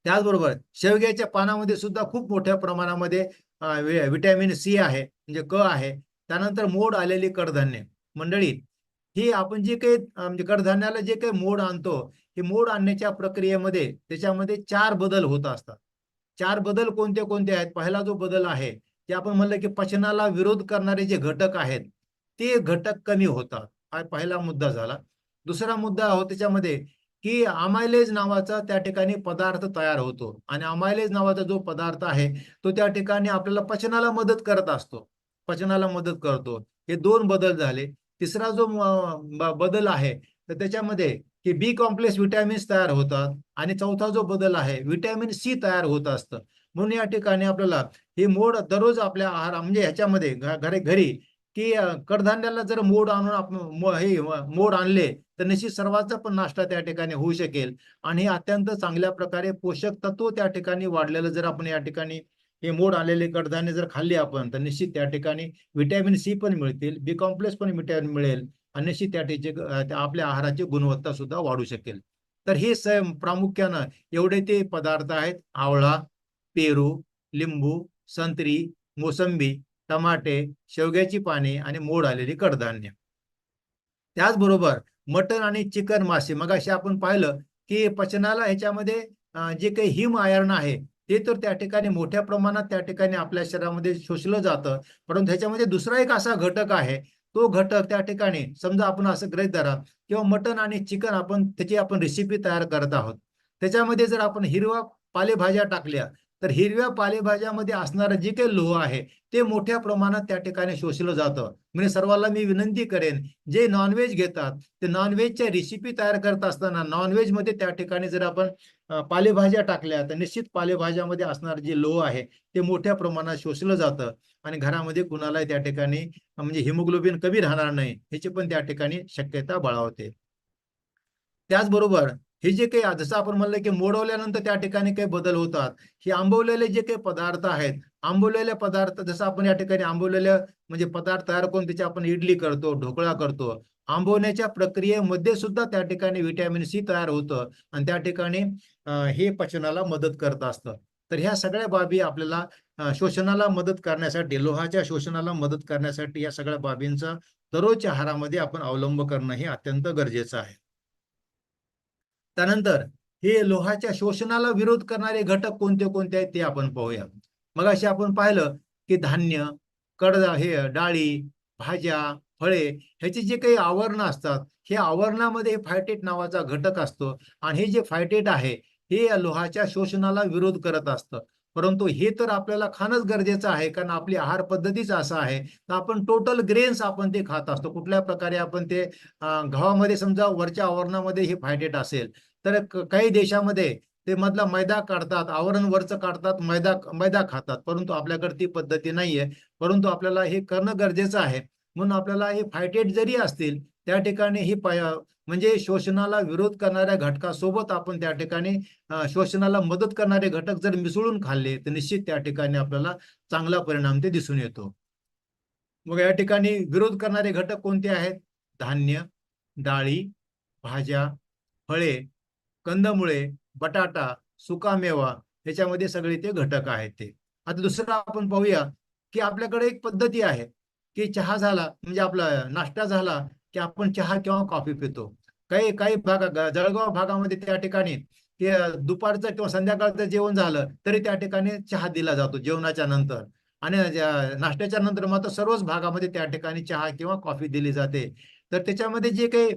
त्याचबरोबर शेवग्याच्या पानामध्ये सुद्धा खूप मोठ्या प्रमाणामध्ये व्हिटॅमिन सी आहे, म्हणजे क आहे. त्यानंतर मोड आलेली कडधान्य मंडळी, ही आपण जे काही म्हणजे कडधान्याला जे काही मोड आणतो, हे मोड आणण्याच्या प्रक्रियेमध्ये त्याच्यामध्ये 4 बदल होत असतात. 4 बदल कोणते कोणते आहेत? पहिला जो बदल आहे ते आपण म्हणलं की पचनाला विरोध करणारे जे घटक आहेत ते घटक कमी होतात. हा पहिला मुद्दा झाला. दुसरा मुद्दा हो त्याच्यामध्ये की अमायलेज नावाचा त्या ठिकाणी पदार्थ तयार होतो आणि अमायलेज नावाचा जो पदार्थ आहे तो त्या ठिकाणी आपल्याला पचनाला मदत करत असतो, पचनाला मदत करतो. हे 2 बदल झाले. तिसरा जो बदल आहे तर त्याच्यामध्ये की बी कॉम्प्लेक्स विटॅमिन्स तयार होतात आणि चौथा जो बदल आहे व्हिटॅमिन सी तयार होत असतं. म्हणून या ठिकाणी आपल्याला हे मोड दररोज आपल्या आहार म्हणजे ह्याच्यामध्ये घरी की कडधान्याला जर मोड आणून आपण मोड आणले तर निश्चित सर्वांचा पण नाश्ता त्या ठिकाणी होऊ शकेल आणि हे अत्यंत चांगल्या प्रकारे पोषक तत्व त्या ठिकाणी वाढलेलं जर आपण या ठिकाणी हे मोड आलेले कडधान्य जर खाल्ले आपण तर निश्चित त्या ठिकाणी व्हिटॅमिन सी पण मिळतील, बी कॉम्प्लेक्स पण व्हिटॅमिन मिळेल आणि निश्चित त्या ठिकाणी आपल्या आहाराची गुणवत्ता सुद्धा वाढू शकेल. तर हे प्रामुख्यानं एवढे ते पदार्थ आहेत: आवळा, पेरू, लिंबू, संत्री, मोसंबी, टमाटे, शेवग्याची पाने आणि मोड आलेली कडधान्य. त्याचबरोबर मटण आणि चिकन, मासे मगाशी आपण पाहिलं की पचनाला ह्याच्यामध्ये जे काही हिम आयर्न आहे ते तर त्या ठिकाणी मोठ्या प्रमाणात त्या ठिकाणी आपल्या शरीरामध्ये शोषलं जातं. परंतु ह्याच्यामध्ये दुसरा एक असा घटक आहे, तो घटक त्या ठिकाणी समजा आपण असं गृहीत धरा किंवा मटण आणि चिकन आपण त्याची रेसिपी तयार करत आहोत. त्याच्यामध्ये जर आपण हिरवा पालेभाज्या टाकल्या तर हिरव्या पालेभाज्यामध्ये असणारं जे काही लोह आहे ते मोठ्या प्रमाणात त्या ठिकाणी शोषलं जातं. म्हणजे सर्वांना मी विनंती करेन, जे नॉनव्हेज घेतात ते नॉनव्हेजच्या रेसिपी तयार करत असताना नॉनव्हेजमध्ये त्या ठिकाणी जर आपण पालेभाज्या टाकल्या तर निश्चित पालेभाज्यामध्ये असणार जे लोह आहे ते मोठ्या प्रमाणात शोषलं जातं आणि घरामध्ये कुणालाही त्या ठिकाणी म्हणजे हिमोग्लोबिन कमी राहणार नाही ह्याची पण त्या ठिकाणी शक्यता बाळगते. त्याचबरोबर हे जे काही जसं आपण म्हणलं की मोडवल्यानंतर त्या ठिकाणी काही बदल होतात. हे आंबवलेले जे काही पदार्थ आहेत, आंबवलेले पदार्थ जसं आपण या ठिकाणी आंबवलेले म्हणजे पदार्थ तयार करून त्याची आपण इडली करतो, ढोकळा करतो. आंबवण्याच्या प्रक्रियेमध्ये सुद्धा त्या ठिकाणी व्हिटॅमिन सी तयार होतं आणि त्या ठिकाणी हे पचनाला मदत करत असतं. तर ह्या सगळ्या बाबी आपल्याला शोषणाला मदत करण्यासाठी, लोहाच्या शोषणाला मदत करण्यासाठी या सगळ्या बाबींचा दररोजच्या आहारामध्ये आपण अवलंब करणं हे अत्यंत गरजेचं आहे. त्यानंतर हे लोहाच्या शोषणाला विरोध करणारे घटक कोणते कोणते आहेत ते आपण पाहूया. मगाशी आपण पाहिलं की धान्य, डाळी, भाज्या, फळे ह्याचे जे काही आवरण असतात, हे आवरणामध्ये फायटेट नावाचा घटक असतो आणि हे जे फायटेट आहे हे लोहाच्या शोषणाला विरोध करत असतं. परंतु हे तर आपल्याला खाणंच गरजेचं आहे, कारण आपली आहार पद्धतीच असं आहे तर आपण टोटल ग्रेन्स आपण ते खात असतो. कुठल्या प्रकारे आपण ते गव्हामध्ये समजा वरच्या आवरणामध्ये हे फायटेट असेल तर काही देशामध्ये ते मधला मैदा काढतात, आवरण वरचं काढतात, मैदा खातात. परंतु आपल्याकडे ती पद्धती नाहीये. परंतु आपल्याला हे करणं गरजेचं आहे. म्हणून आपल्याला हे फायटेट जरी असतील त्या ठिकाणी ही म्हणजे शोषणाला विरोध करणाऱ्या घटकासोबत आपण त्या ठिकाणी शोषणाला मदत करणारे घटक जर मिसळून खाल्ले तर निश्चित त्या ठिकाणी आपल्याला चांगला परिणाम ते दिसून येतो. मग या ठिकाणी विरोध करणारे घटक कोणते आहेत? धान्य, डाळी, भाज्या, फळे, कंदमुळे, बटाटा, सुकामेवा ह्याच्यामध्ये सगळे ते घटक आहेत ते. आता दुसरं आपण पाहूया की आपल्याकडे एक पद्धती आहे की चहा झाला म्हणजे आपला नाश्ता झाला की आपण चहा किंवा कॉफी पितो. काही काही जळगाव भागामध्ये त्या ठिकाणी ते दुपारचं किंवा संध्याकाळचं जेवण झालं तरी त्या ठिकाणी चहा दिला जातो जेवणाच्या नंतर आणि नाश्त्याच्या नंतर मात्र सर्वच भागामध्ये त्या ठिकाणी चहा किंवा कॉफी दिली जाते. तर त्याच्यामध्ये जे काही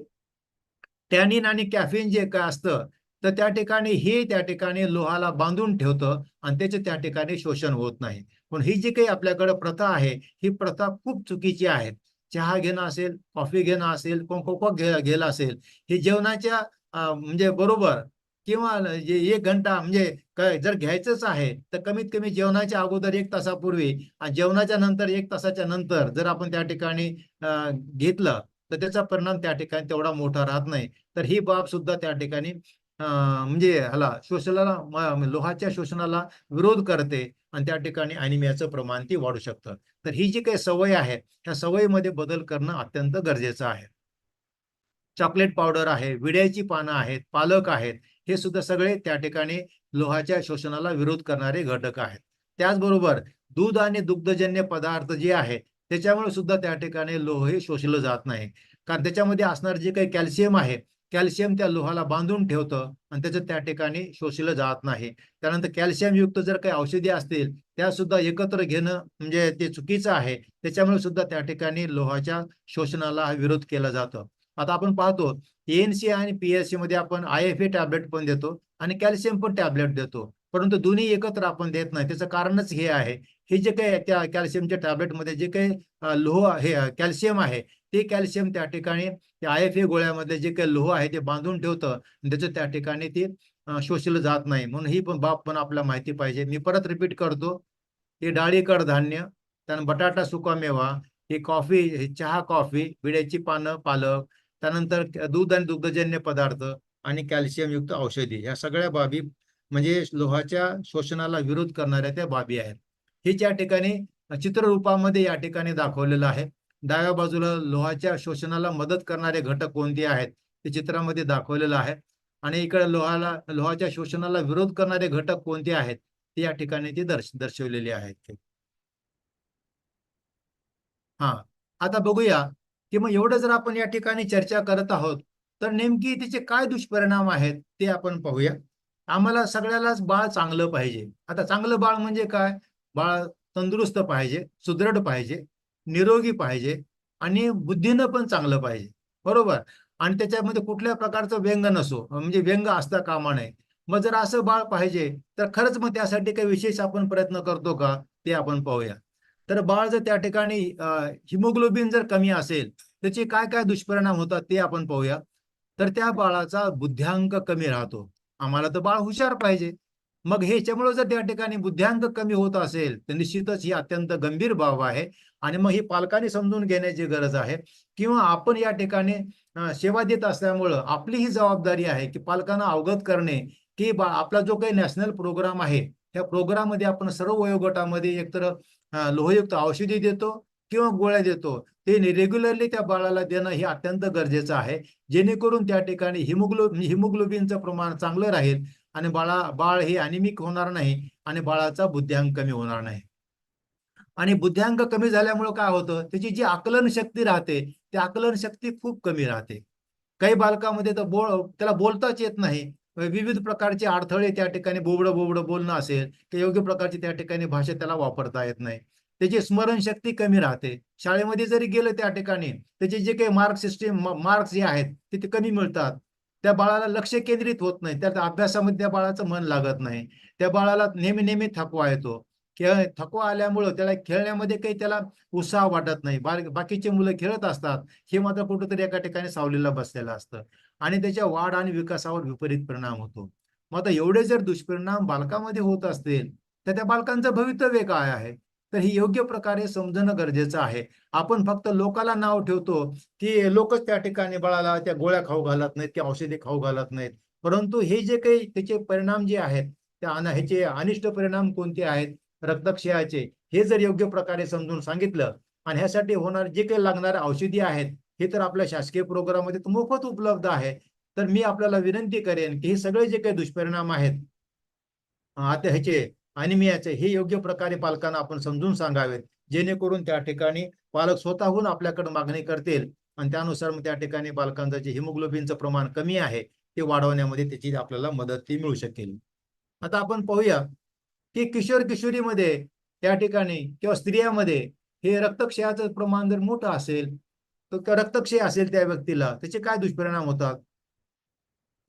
टॅनिन आणि कॅफिन जे काय असतं, तर त्या ठिकाणी हे त्या ठिकाणी लोहाला बांधून ठेवतं आणि त्याचे त्या ठिकाणी शोषण होत नाही. पण ही जी काही आपल्याकडे प्रथा आहे, ही प्रथा खूप चुकीची आहे. चहा घेणं असेल, कॉफी घेणं असेल, कोको गेलं असेल, हे जेवणाच्या म्हणजे बरोबर किंवा जे 1 घंटा म्हणजे काय जर घ्यायचंच आहे, तर कमीत कमी जेवणाच्या अगोदर 1 तासापूर्वी आणि जेवणाच्या नंतर 1 तासाच्या नंतर जर आपण त्या ठिकाणी घेतलं, तर त्याचा परिणाम त्या ठिकाणी तेवढा मोठा राहत नाही. तर ही बाब सुद्धा त्या ठिकाणी म्हणजे ह्याला शोषणाला लोहाच्या शोषणाला विरोध करते आणि त्या ठिकाणी अॅनिमियाचं प्रमाण ती वाढू शकतं. तर ही जी काही सवय आहे, त्या सवयीमध्ये बदल करणं अत्यंत गरजेचं आहे. चॉकलेट पावडर आहे, विड्याची पानं आहेत, पालक आहेत, हे सुद्धा सगळे त्या ठिकाणी लोहाच्या शोषणाला विरोध करणारे घटक आहेत. त्याचबरोबर दूध आणि दुग्धजन्य पदार्थ जे आहे, त्याच्यामुळे सुद्धा त्या ठिकाणी लोह हे शोषलं जात नाही. कारण त्याच्यामध्ये असणारं जे काही कॅल्शियम आहे, कॅल्शियम त्या लोहाला बांधून ठेवतं आणि त्याचं त्या ठिकाणी शोषलं जात नाही. त्यानंतर कॅल्शियमयुक्त जर काही औषधी असतील, त्या सुद्धा एकत्र घेणं म्हणजे ते चुकीचं आहे. त्याच्यामुळे सुद्धा त्या ठिकाणी लोहाच्या शोषणाला विरोध केला जातो. आता आपण पाहतो एएनसी आणि पीएससी मध्ये आपण आयएफए टॅबलेट पण देतो आणि कॅल्शियम पण टॅबलेट देतो. परंतु दोन्ही एकत्र आपण देत नाही. त्याचं कारणच हे आहे, हे जे काही त्या कॅल्शियमच्या टॅबलेटमध्ये जे काही लोह हे कॅल्शियम आहे, ते कॅल्शियम त्या ठिकाणी त्या आयएफए गोळ्यामध्ये जे काही लोह आहे ते बांधून ठेवतं आणि त्याचं त्या ठिकाणी ते शोषलं जात नाही. म्हणून ही पण बाब पण आपल्याला माहिती पाहिजे. मी परत रिपीट करतो, हे डाळी कडधान्य, त्यानंतर बटाटा सुकामेवा, ही कॉफी, ही चहा कॉफी, विड्याची पानं, पालक, त्यानंतर दूध आणि दुग्धजन्य पदार्थ आणि कॅल्शियमयुक्त औषधी, या सगळ्या बाबी म्हणजे लोहाच्या शोषणाला विरोध करणाऱ्या त्या बाबी आहेत. हे त्या ठिकाणी चित्ररूपामध्ये या ठिकाणी दाखवलेलं आहे. डाव्या बाजूला लोहाच्या शोषणाला मदत करणारे घटक कोणते आहेत ते चित्रामध्ये दाखवलेलं आहे आणि इकडे लोहाच्या शोषणाला विरोध करणारे घटक कोणते आहेत ते या ठिकाणी ते दर्शवलेले आहेत. हां. आता बघूया, की मग एवढं जर आपण या ठिकाणी चर्चा करत आहोत, तर नेमकी त्याचे काय दुष्परिणाम आहेत ते आपण पाहूया. आम्हाला सगळ्यालाच बाळ चांगलं पाहिजे. आता चांगलं बाळ म्हणजे काय? बाळ तंदुरुस्त पाहिजे, सुदृढ पाहिजे, निरोगी पाहिजे आणि बुद्धीनं पण चांगलं पाहिजे. बरोबर? आणि त्याच्यामध्ये कुठल्या प्रकारचं व्यंग नसो, म्हणजे व्यंग असता कामा नये. मग जर असं बाळ पाहिजे, तर खरंच मग त्यासाठी काही विशेष आपण प्रयत्न करतो का? ते आपण पाहूया. तर बाळ जर त्या ठिकाणी हिमोग्लोबिन जर कमी असेल, त्याचे काय काय दुष्परिणाम होतात ते आपण पाहूया. तर त्या बाळाचा बुद्ध्यांक कमी राहतो. आम्हाला तर बाळ हुशार पाहिजे. मग ह्याच्यामुळे जर त्या ठिकाणी बुद्ध्यांक कमी होत असेल, तर निश्चितच ही अत्यंत गंभीर बाब आहे आणि मग ही पालकांनी समजून घेण्याची गरज आहे किंवा आपण या ठिकाणी सेवा देत असल्यामुळं आपली ही जबाबदारी आहे, की पालकांना अवगत करणे, की आपला जो काही नॅशनल प्रोग्राम आहे, त्या प्रोग्राममध्ये आपण सर्व वयोगटामध्ये एकतर लोहयुक्त औषधी देतो किंवा गोळ्या देतो. ते रेग्युलरली त्या बाळाला देणं हे अत्यंत गरजेचं आहे. जेणेकरून त्या ठिकाणी हिमोग्लोबिनचं प्रमाण चांगलं राहील आणि बाळ हे अॅनिमिक होणार नाही आणि बाळाचा बुद्ध्यांक कमी होणार नाही. आणि बुद्ध्यांक कमी झाल्यामुळं काय होतं, त्याची जी आकलन शक्ती राहते, ती आकलन शक्ती खूप कमी राहते. काही बालकामध्ये तर त्याला बोलताच येत नाही. विविध प्रकारचे अडथळे त्या ठिकाणी बोबडं बोलणं असेल, की योग्य प्रकारची त्या ठिकाणी भाषा त्याला वापरता येत नाही. त्याची स्मरणशक्ती कमी राहते. शाळेमध्ये जरी गेलं त्या ठिकाणी, त्याचे जे काही मार्क्स जे आहेत, ते कमी मिळतात. त्या बाळाला लक्ष केंद्रित होत नाही. त्या अभ्यासामध्ये त्या बाळाचं मन लागत नाही. त्या बाळाला नेहमी थकवा येतो. थकवा आल्यामुळं त्याला खेळण्यामध्ये काही त्याला उत्साह वाटत नाही. बाकीची मुलं खेळत असतात. हे मात्र कुठेतरी एका ठिकाणी सावलीला बसलेलं असतं आणि त्याच्या वाढ आणि विकासावर विपरीत परिणाम होतो. मग आता एवढे जर दुष्परिणाम बालकामध्ये होत असतील, तर त्या बालकांचं भवितव्य काय आहे? तर हे योग्य प्रकारे समजणं गरजेचं आहे. आपण फक्त लोकाला नाव ठेवतो, की लोकच त्या ठिकाणी बाळाला त्या गोळ्या खाऊ घालत नाहीत, किंवा औषधे खाऊ घालत नाहीत. परंतु हे जे काही त्याचे परिणाम जे आहेत, ह्याचे अनिष्ट परिणाम कोणते आहेत? रक्तक्षयाचे, हे जर योग्य प्रकारे समजून सांगितलं आणि ह्यासाठी होणार जे काही लागणारे औषधी आहेत, हे तर आपल्या शासकीय प्रोग्राममध्ये मोफत उपलब्ध आहे. तर मी आपल्याला विनंती करेन, की हे सगळे जे काही दुष्परिणाम आहेत आता ह्याचे अॅनिमियाचे, हे योग्य प्रकारे पालकांना आपण समजून सांगावेत. जेणेकरून त्या ठिकाणी पालक स्वतःहून आपल्याकडे मागणी करतील आणि त्यानुसार मग त्या ठिकाणी बालकांचं जे हिमोग्लोबिनचं प्रमाण कमी आहे, ते वाढवण्यामध्ये त्याची आपल्याला मदत ती मिळू शकेल. आता आपण पाहूया, की किशोर-किशोरीमध्ये त्या ठिकाणी किंवा स्त्रियांमध्ये हे रक्तक्षयाचं प्रमाण जर मोठं असेल, तो रक्तक्षय असेल त्या व्यक्तीला त्याचे काय दुष्परिणाम होतात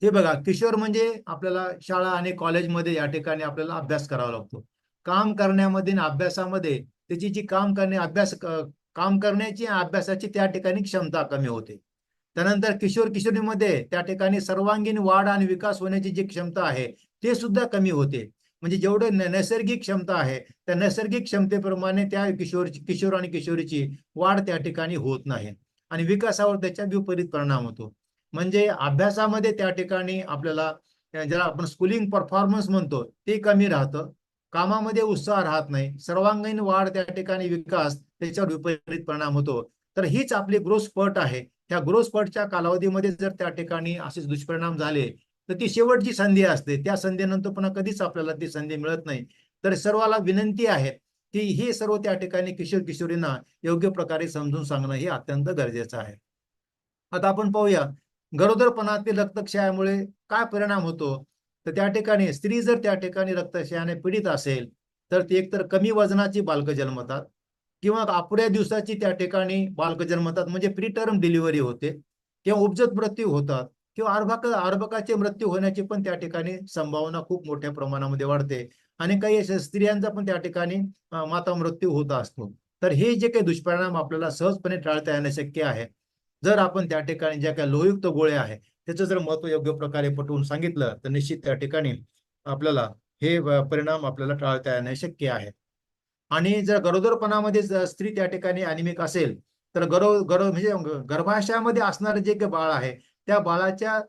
हे बघा. किशोर म्हणजे आपल्याला शाळा आणि कॉलेजमध्ये या ठिकाणी आपल्याला अभ्यास करावा लागतो. काम करण्यामध्ये आणि अभ्यासामध्ये त्याची जी काम करण्याची आणि अभ्यासाची त्या ठिकाणी क्षमता कमी होते. त्यानंतर किशोर किशोरीमध्ये त्या ठिकाणी सर्वांगीण वाढ आणि विकास होण्याची जी क्षमता आहे ते सुद्धा कमी होते. म्हणजे जेवढे नैसर्गिक क्षमता आहे त्या नैसर्गिक क्षमतेप्रमाणे त्या किशोर आणि किशोरीची वाढ त्या ठिकाणी होत नाही आणि विकासावर त्याचा विपरीत परिणाम होतो. म्हणजे अभ्यासामध्ये त्या ठिकाणी आपल्याला ज्याला आपण स्कूलिंग परफॉर्मन्स म्हणतो ते कमी राहतं. कामामध्ये उत्साह राहत नाही. सर्वांगीण वाढ त्या ठिकाणी विकास त्याच्यावर विपरीत परिणाम होतो. तर हीच आपली ग्रोथ स्पर्ट आहे. त्या ग्रोथ स्पर्टच्या कालावधीमध्ये जर त्या ठिकाणी असेच दुष्परिणाम झाले तर ती शेवटची संधी असते. त्या संधीनंतर पुन्हा कधीच आपल्याला ती संधी मिळत नाही. तर सर्वाला विनंती आहे की हे सर्व त्या ठिकाणी किशोर किशोरींना योग्य प्रकारे समजून सांगणं हे अत्यंत गरजेचं आहे. आता आपण पाहूया गरोदरपणातील रक्तक्षयामुळे काय परिणाम होतो. तर त्या ठिकाणी स्त्री जर त्या ठिकाणी रक्तक्षयाने पीडित असेल तर ती एकतर कमी वजनाची बालकं जन्मतात किंवा अपुऱ्या दिवसाची त्या ठिकाणी बालकं जन्मतात म्हणजे प्रीटर्म डिलिव्हरी होते किंवा उपजत मृत्यू होतात किंवा अर्भकाचे मृत्यू होण्याची पण त्या ठिकाणी संभावना खूप मोठ्या प्रमाणामध्ये वाढते आणि काही अशा स्त्रियांचा पण त्या ठिकाणी माता मृत्यू होत असतो. तर हे जे काही दुष्परिणाम आपल्याला सहजपणे टाळता येणे शक्य आहे जर आपण त्या ठिकाणी ज्या काही लोहयुक्त गोळ्या आहे त्याचं जर महत्व योग्य प्रकारे पटवून सांगितलं तर निश्चित त्या ठिकाणी आपल्याला हे परिणाम आपल्याला टाळता येणे शक्य आहे. आणि जर गरोदरपणामध्ये स्त्री त्या ठिकाणी अनिमिक असेल तर म्हणजे गर्भाशयामध्ये असणारे जे काही बाळ आहे त्या बाळाच्या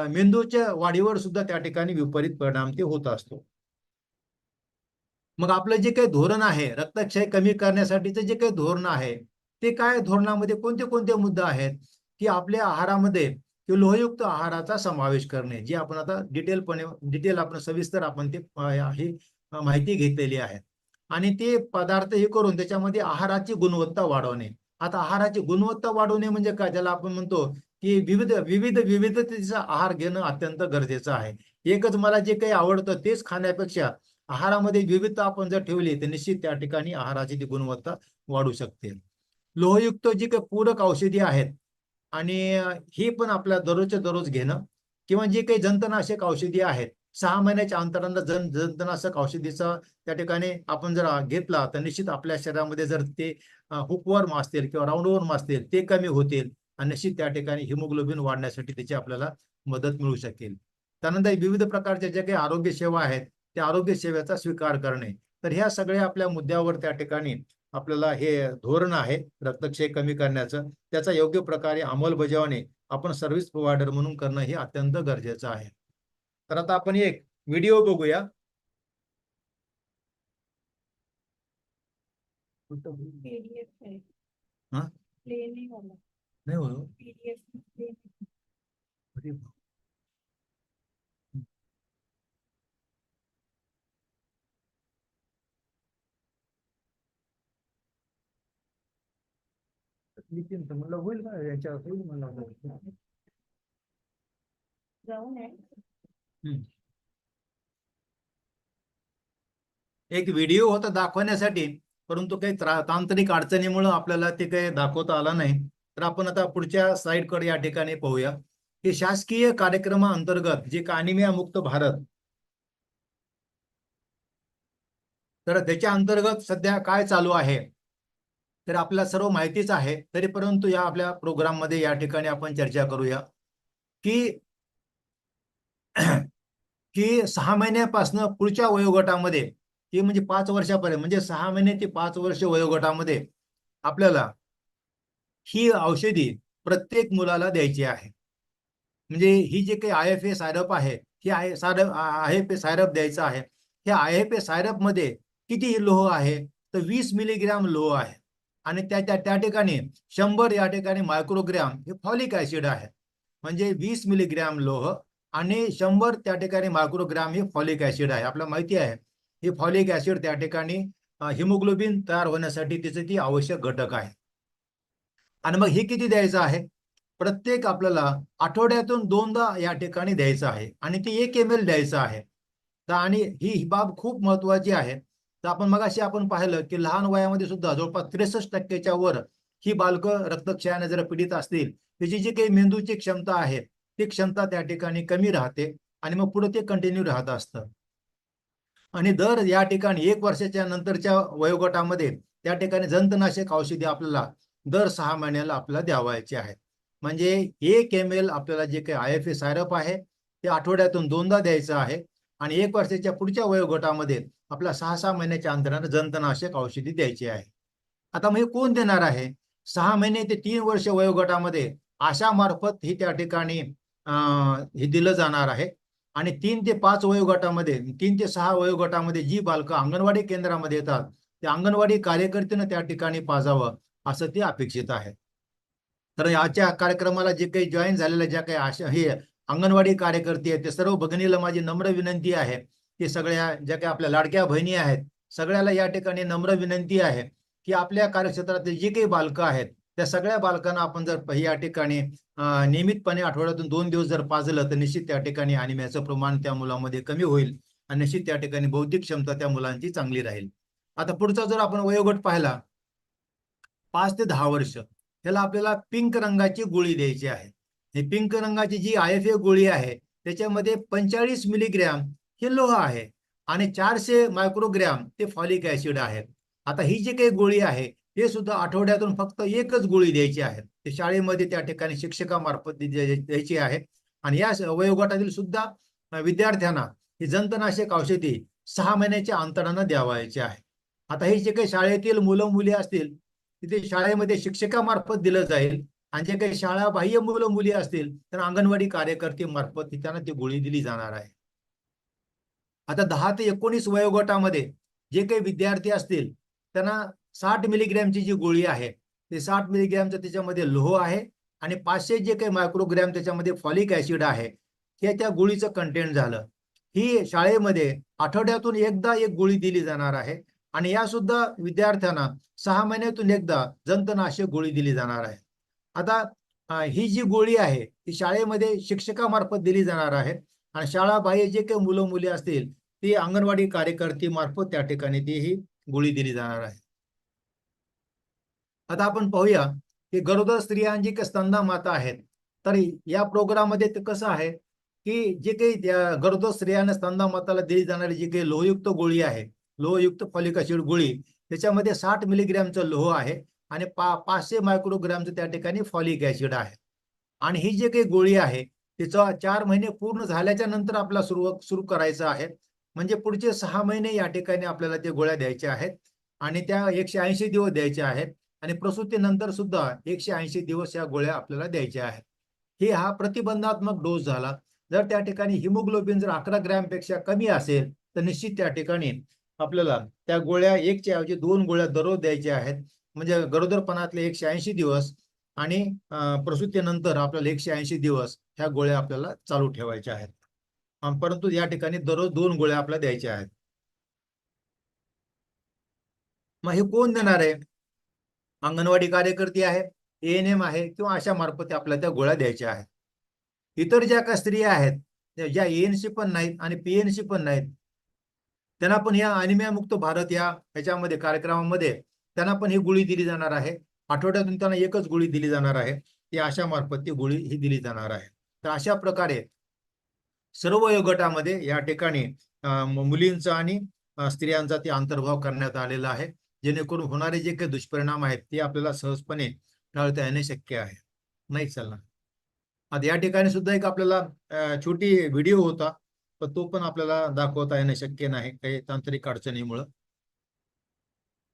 मेंदूच्या वाढीवर सुद्धा त्या ठिकाणी विपरीत परिणाम ते होत असतो. मग आपलं जे काही धोरण आहे रक्तक्षय कमी करण्यासाठीचं जे काही धोरण आहे ते काय धोरणामध्ये कोणते कोणते मुद्दे आहेत की आपल्या आहारामध्ये लोहयुक्त आहाराचा समावेश करणे जे आपण आता डिटेल आपण सविस्तर आपण ते ही माहिती घेतलेली आहे आणि ते पदार्थ हे करून त्याच्यामध्ये आहाराची गुणवत्ता वाढवणे. आता आहाराची गुणवत्ता वाढवणे म्हणजे काय ज्याला आपण म्हणतो की विविधतेचा आहार घेणं अत्यंत गरजेचं आहे. एकच मला जे काही आवडतं तेच खाण्यापेक्षा आहारामध्ये विविधता आपण जर ठेवली तर निश्चित त्या ठिकाणी आहाराची ती गुणवत्ता वाढू शकते. लोहयुक्त जी काही पूरक औषधी आहेत आणि ही पण आपल्या दररोजच्या दररोज घेणं किंवा जे काही जंतनाशक औषधी आहेत 6 महिन्याच्या अंतरानं जंतनाशक औषधीचा त्या ठिकाणी आपण जर घेतला तर निश्चित आपल्या शरीरामध्ये जर ते हुकवर्म असतील किंवा राऊंडवर्म असतील ते कमी होतील आणि निश्चित त्या ठिकाणी हिमोग्लोबिन वाढण्यासाठी त्याची आपल्याला मदत मिळू शकेल. त्यानंतर विविध प्रकारच्या ज्या काही आरोग्य सेवा आहेत त्या आरोग्य सेवेचा स्वीकार करणे. तर ह्या सगळ्या आपल्या मुद्द्यावर त्या ठिकाणी आपल्याला हे धोरण आहे रक्तक्षय कमी करण्याचं त्याचा योग्य प्रकारे अंमलबजावणी आपण सर्व्हिस प्रोव्हायडर म्हणून करणं हे अत्यंत गरजेचं आहे. तर आता आपण एक व्हिडिओ बघूया. PDF है हा प्ले नहीं वाला नाही हो PDF प्ले अरे बाप. नितीन तर म्हणलं होईल का याच्यावर होईल म्हणलं. जाऊन है एक व्हिडिओ होता दाखवण्यासाठी परंतु काही तांत्रिक अडचणीमुळे आपल्याला ते काही दाखवता आला नाही. तर आपण आता पुढच्या स्लाइडकडे या ठिकाणी पाहूया की शासकीय कार्यक्रमाअंतर्गत जे अनिमिया मुक्त भारत तर त्याच्या अंतर्गत सध्या काय चालू आहे तर आपल्याला सर्व माहितीच आहे. तरी परंतु या आपल्या प्रोग्राम मध्ये या ठिकाणी आपण चर्चा करूया की की 6 महिन्यापासून पुढच्या वयोगटामध्ये की म्हणजे 5 वर्षापर्यंत म्हणजे 6 महिने ते 5 वर्ष वयोगटामध्ये आपल्याला ही औषधी प्रत्येक मुलाला द्यायची आहे. म्हणजे ही जे काही IFA सायरप आहे ही IFA सायरप द्यायचं आहे. हे IFA सायरप मध्ये किती लोह आहे तर 20 मिलीग्राम लोह आहे आणि त्या ठिकाणी 100 या ठिकाणी मायक्रोग्राम हे फॉलिक ऍसिड आहे. म्हणजे 20 मिलीग्राम लोह आणि 100 त्या ठिकाणी मायक्रोग्राम हे फॉलिक ऍसिड आहे. आपल्याला माहिती आहे हे फॉलिक ऍसिड त्या ठिकाणी हिमोग्लोबिन तयार होण्यासाठी त्याचे ती आवश्यक घटक आहे. आणि मग हे किती द्यायचं आहे प्रत्येक आपल्याला आठवड्यातून 2दा या ठिकाणी द्यायचं आहे आणि ते 1 ml द्यायचं आहे. तर आणि ही बाब खूप महत्वाची आहे. तर आपण मगाशी आपण पाहिलं की लहान वयामध्ये सुद्धा जवळपास 63% वर ही बालकं रक्तक्षयाने जर पीडित असतील, त्याची जी काही मेंदूची क्षमता आहे ती क्षमता त्या ठिकाणी कमी राहते आणि मग पुढे ते कंटिन्यू राहत असतं. आणि दर या ठिकाणी 1 वर्षाच्या नंतरच्या वयोगटामध्ये त्या ठिकाणी जंतनाशक औषधी आपल्याला दर 6 महिन्याला आपल्याला द्यावायचे आहेत. म्हणजे 1 ml आपल्याला जे काही IFA सायरप आहे ते आठवड्यातून 2दा द्यायचं आहे आणि 1 वर्षाच्या पुढच्या वयोगटामध्ये आपल्याला 6-6 महिन्याच्या अंतराने जंतनाशक औषधी द्यायची आहे. आता मग हे कोण देणार आहे? 6 महिने ते 3 वर्ष वयोगटामध्ये आशामार्फत ही त्या ठिकाणी हे दिलं जाणार आहे आणि 3 ते 5 वयोगटामध्ये 3 ते 6 वयोगटामध्ये जी बालकं अंगणवाडी केंद्रामध्ये येतात त्या अंगणवाडी कार्यकर्त्यानं त्या ठिकाणी पाजावं असं ते अपेक्षित आहे. तर याच्या कार्यक्रमाला जे काही जॉईन झालेल्या ज्या काही आशा हे अंगणवाडी कार्यकर्ते आहेत ते सर्व भगिनीला माझी नम्र विनंती आहे की सगळ्या ज्या काही आपल्या लाडक्या बहिणी आहेत सगळ्याला या ठिकाणी नम्र विनंती आहे की आपल्या कार्यक्षेत्रातील जी काही बालकं आहेत त्या सगळ्या बालकांना आपण जर या ठिकाणी नियमितपणे आठवड्यातून 2 दिवस जर पाजलं तर निश्चित त्या ठिकाणी अनिमियाचं प्रमाण त्या मुलामध्ये कमी होईल आणि निश्चित त्या ठिकाणी बौद्धिक क्षमता त्या मुलांची चांगली राहील. आता पुढचा जर आपण वयोगट पाहिला 5 ते 10 वर्ष त्याला आपल्याला पिंक रंगाची गोळी द्यायची आहे. ही पिंक रंगाची जी IFA गोळी आहे त्याच्यामध्ये 45 मिलीग्रॅम हे लोह आहे आणि 400 मायक्रोग्रॅम ते फॉलिक ऍसिड आहे. आता ही जी काही गोळी आहे ते सुद्धा आठवड्यातून फक्त एकच गोळी द्यायची आहे. ते शाळेमध्ये त्या ठिकाणी शिक्षकामार्फत द्यायची आहे आणि या वयोगटातील सुद्धा विद्यार्थ्यांना ही जंतनाशक औषधी 6 महिन्याच्या अंतरानं द्यावायची आहे. आता हे जे काही शाळेतील मुलं मुली असतील तिथे शाळेमध्ये शिक्षकामार्फत दिलं जाईल आणि जे काही शाळा बाह्य मुलं मुली असतील तर अंगणवाडी कार्यकर्ते मार्फत त्यांना ती गोळी दिली जाणार आहे. आता 10 ते 19 वयोगटामध्ये जे काही विद्यार्थी असतील त्यांना 60 मिलीग्रॅमची जी गोळी आहे ते 60 मिलीग्रॅमचं त्याच्यामध्ये लोह आहे आणि 500 जे काही मायक्रोग्रॅम त्याच्यामध्ये फॉलिक ऍसिड आहे हे त्या गोळीचं कंटेंट झालं. ही शाळेमध्ये आठवड्यातून एकदा एक गोळी दिली जाणार आहे आणि या सुद्धा विद्यार्थ्यांना 6 महिन्यातून एकदा जंतनाशक गोळी दिली जाणार आहे. आता ही जी गोळी आहे ती शाळेमध्ये शिक्षकामार्फत दिली जाणार आहे आणि शाळा बाह्य जे काही मुलं मुली असतील ती अंगणवाडी कार्यकर्ती मार्फत त्या ठिकाणी ती ही गोळी दिली जाणार आहे. आता आपण पाहूया की गरोदर स्त्रियांची काही स्तनदा माता आहेत तर या प्रोग्राममध्ये ते कसं आहे की जे काही गरोदर स्त्रियांना स्तनदा माताला दिली जाणारी जी काही लोहयुक्त गोळी आहे लोहयुक्त फॉलिक ऍसिड गोळी त्याच्यामध्ये 60 मिलीग्रॅमचं लोह आहे आणि 500 मायक्रोग्रॅमचं त्या ठिकाणी फॉलिक ऍसिड आहे आणि ही जी काही गोळी आहे तिचा 4 महिने पूर्ण झाल्याच्या नंतर आपल्याला सुरू करायचं आहे. म्हणजे पुढचे 6 महिने या ठिकाणी आपल्याला त्या गोळ्या द्यायच्या आहेत आणि त्या 180 दिवस द्यायच्या आहेत आणि प्रसूतीनंतर सुद्धा 180 दिवस या गोळ्या आपल्याला द्यायच्या आहेत. हे हा प्रतिबंधात्मक डोस झाला. जर त्या ठिकाणी हिमोग्लोबिन जर 11 ग्रॅमपेक्षा कमी असेल तर निश्चित त्या ठिकाणी आपल्याला त्या गोळ्या 1च्या ऐवजी 2 गोळ्या दररोज द्यायच्या आहेत. म्हणजे गरोदरपणातले 180 दिवस आणि प्रसूतीनंतर आपल्याला 180 दिवस ह्या गोळ्या आपल्याला चालू ठेवायच्या आहेत. परंतु या ठिकाणी दररोज 2 गोळ्या आपल्याला द्यायच्या आहेत. मग हे कोण देणार आहे? अंगणवाडी कार्यकर्ती आहे, ANM आहे किंवा अशा मार्फत आपल्याला त्या गोळ्या द्यायच्या आहेत. इतर ज्या काही स्त्रिया आहेत ज्या ANC पण नाहीत आणि PNC पण नाहीत त्यांना पण या अनिमिया मुक्त भारत याच्यामध्ये कार्यक्रमामध्ये त्यांना पण ही गोळी दिली जाणार आहे. आठवड्यातून त्यांना एकच गोळी दिली जाणार आहे. ती अशा मार्फत ती गोळी ही दिली जाणार आहे. तर अशा प्रकारे सर्व वयोगटामध्ये या ठिकाणी मुलींचा आणि स्त्रियांचा ते अंतर्भाव करण्यात आलेला आहे जेणेकरून होणारे जे काही दुष्परिणाम आहेत ते आपल्याला सहजपणे टाळता येणे शक्य आहे. नाही चालणार. आता या ठिकाणी सुद्धा एक आपल्याला छोटी व्हिडिओ होता पण तो पण आपल्याला दाखवता येणे शक्य नाही काही तांत्रिक अडचणीमुळं.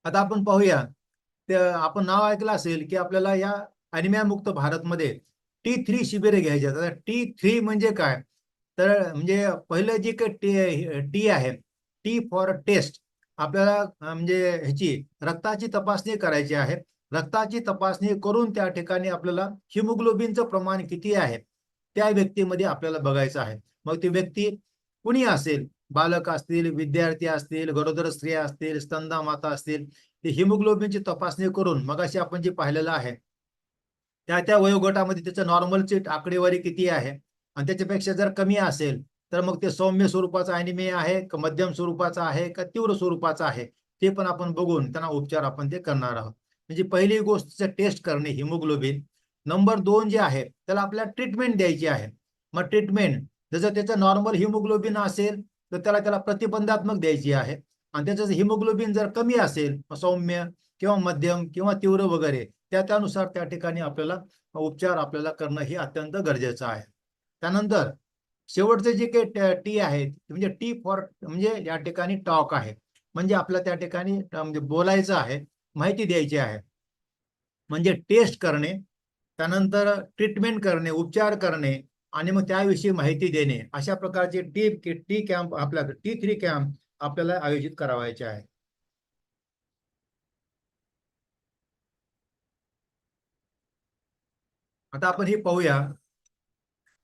आता आपण पाहूया ते आपण नाव ऐकलं असेल की आपल्याला या अनिमिया मुक्त भारतमध्ये T3 शिबिरे घ्यायची आहेत. आता T3 म्हणजे काय तर म्हणजे पहिलं जे काही टी आहे टी फॉर टेस्ट आपल्याला म्हणजे ह्याची रक्ताची तपासणी करायची आहे. रक्ताची तपासणी करून त्या ठिकाणी आपल्याला हिमोग्लोबिनचं प्रमाण किती आहे त्या व्यक्तीमध्ये आपल्याला बघायचं आहे. मग ती व्यक्ती कुणी असेल बालक असतील विद्यार्थी असतील गरोदर स्त्रिया असतील स्तनदा माता असतील ते हिमोग्लोबिनची तपासणी करून मगाशी आपण जे पाहिलेलं आहे त्या वयोगटामध्ये त्याचं नॉर्मलची आकडेवारी किती आहे आणि त्याच्यापेक्षा जर कमी असेल तर मग ते सौम्य स्वरूपाचा अॅनिमिया आहे का मध्यम स्वरूपाचा आहे का तीव्र स्वरूपाचा आहे ते पण आपण बघून त्यांना उपचार आपण ते करणार आहोत. म्हणजे पहिली गोष्ट टेस्ट करणे हिमोग्लोबिन. नंबर 2 जे आहे त्याला आपल्याला ट्रीटमेंट द्यायची आहे. मग ट्रीटमेंट जसं त्याचं नॉर्मल हिमोग्लोबिन असेल तर त्याला प्रतिबंधात्मक द्यायची आहे. आणि त्याचं हिमोग्लोबिन जर कमी असेल सौम्य किंवा मध्यम किंवा तीव्र वगैरे त्यानुसार त्या ठिकाणी आपल्याला उपचार आपल्याला करणं हे अत्यंत गरजेचं आहे. त्यानंतर शेवटचे जे काही टी आहे म्हणजे टी फॉर म्हणजे या ठिकाणी टॉक आहे. म्हणजे आपल्या त्या ठिकाणी म्हणजे बोलायचं आहे, माहिती द्यायची आहे. म्हणजे टेस्ट करणे, त्यानंतर ट्रीटमेंट करणे, उपचार करणे आणि मग त्याविषयी माहिती देणे. अशा प्रकारचे टी कॅम्प आपल्या T3 कॅम्प आपल्याला आयोजित करावायचे आहे. आता आपण हे पाहूया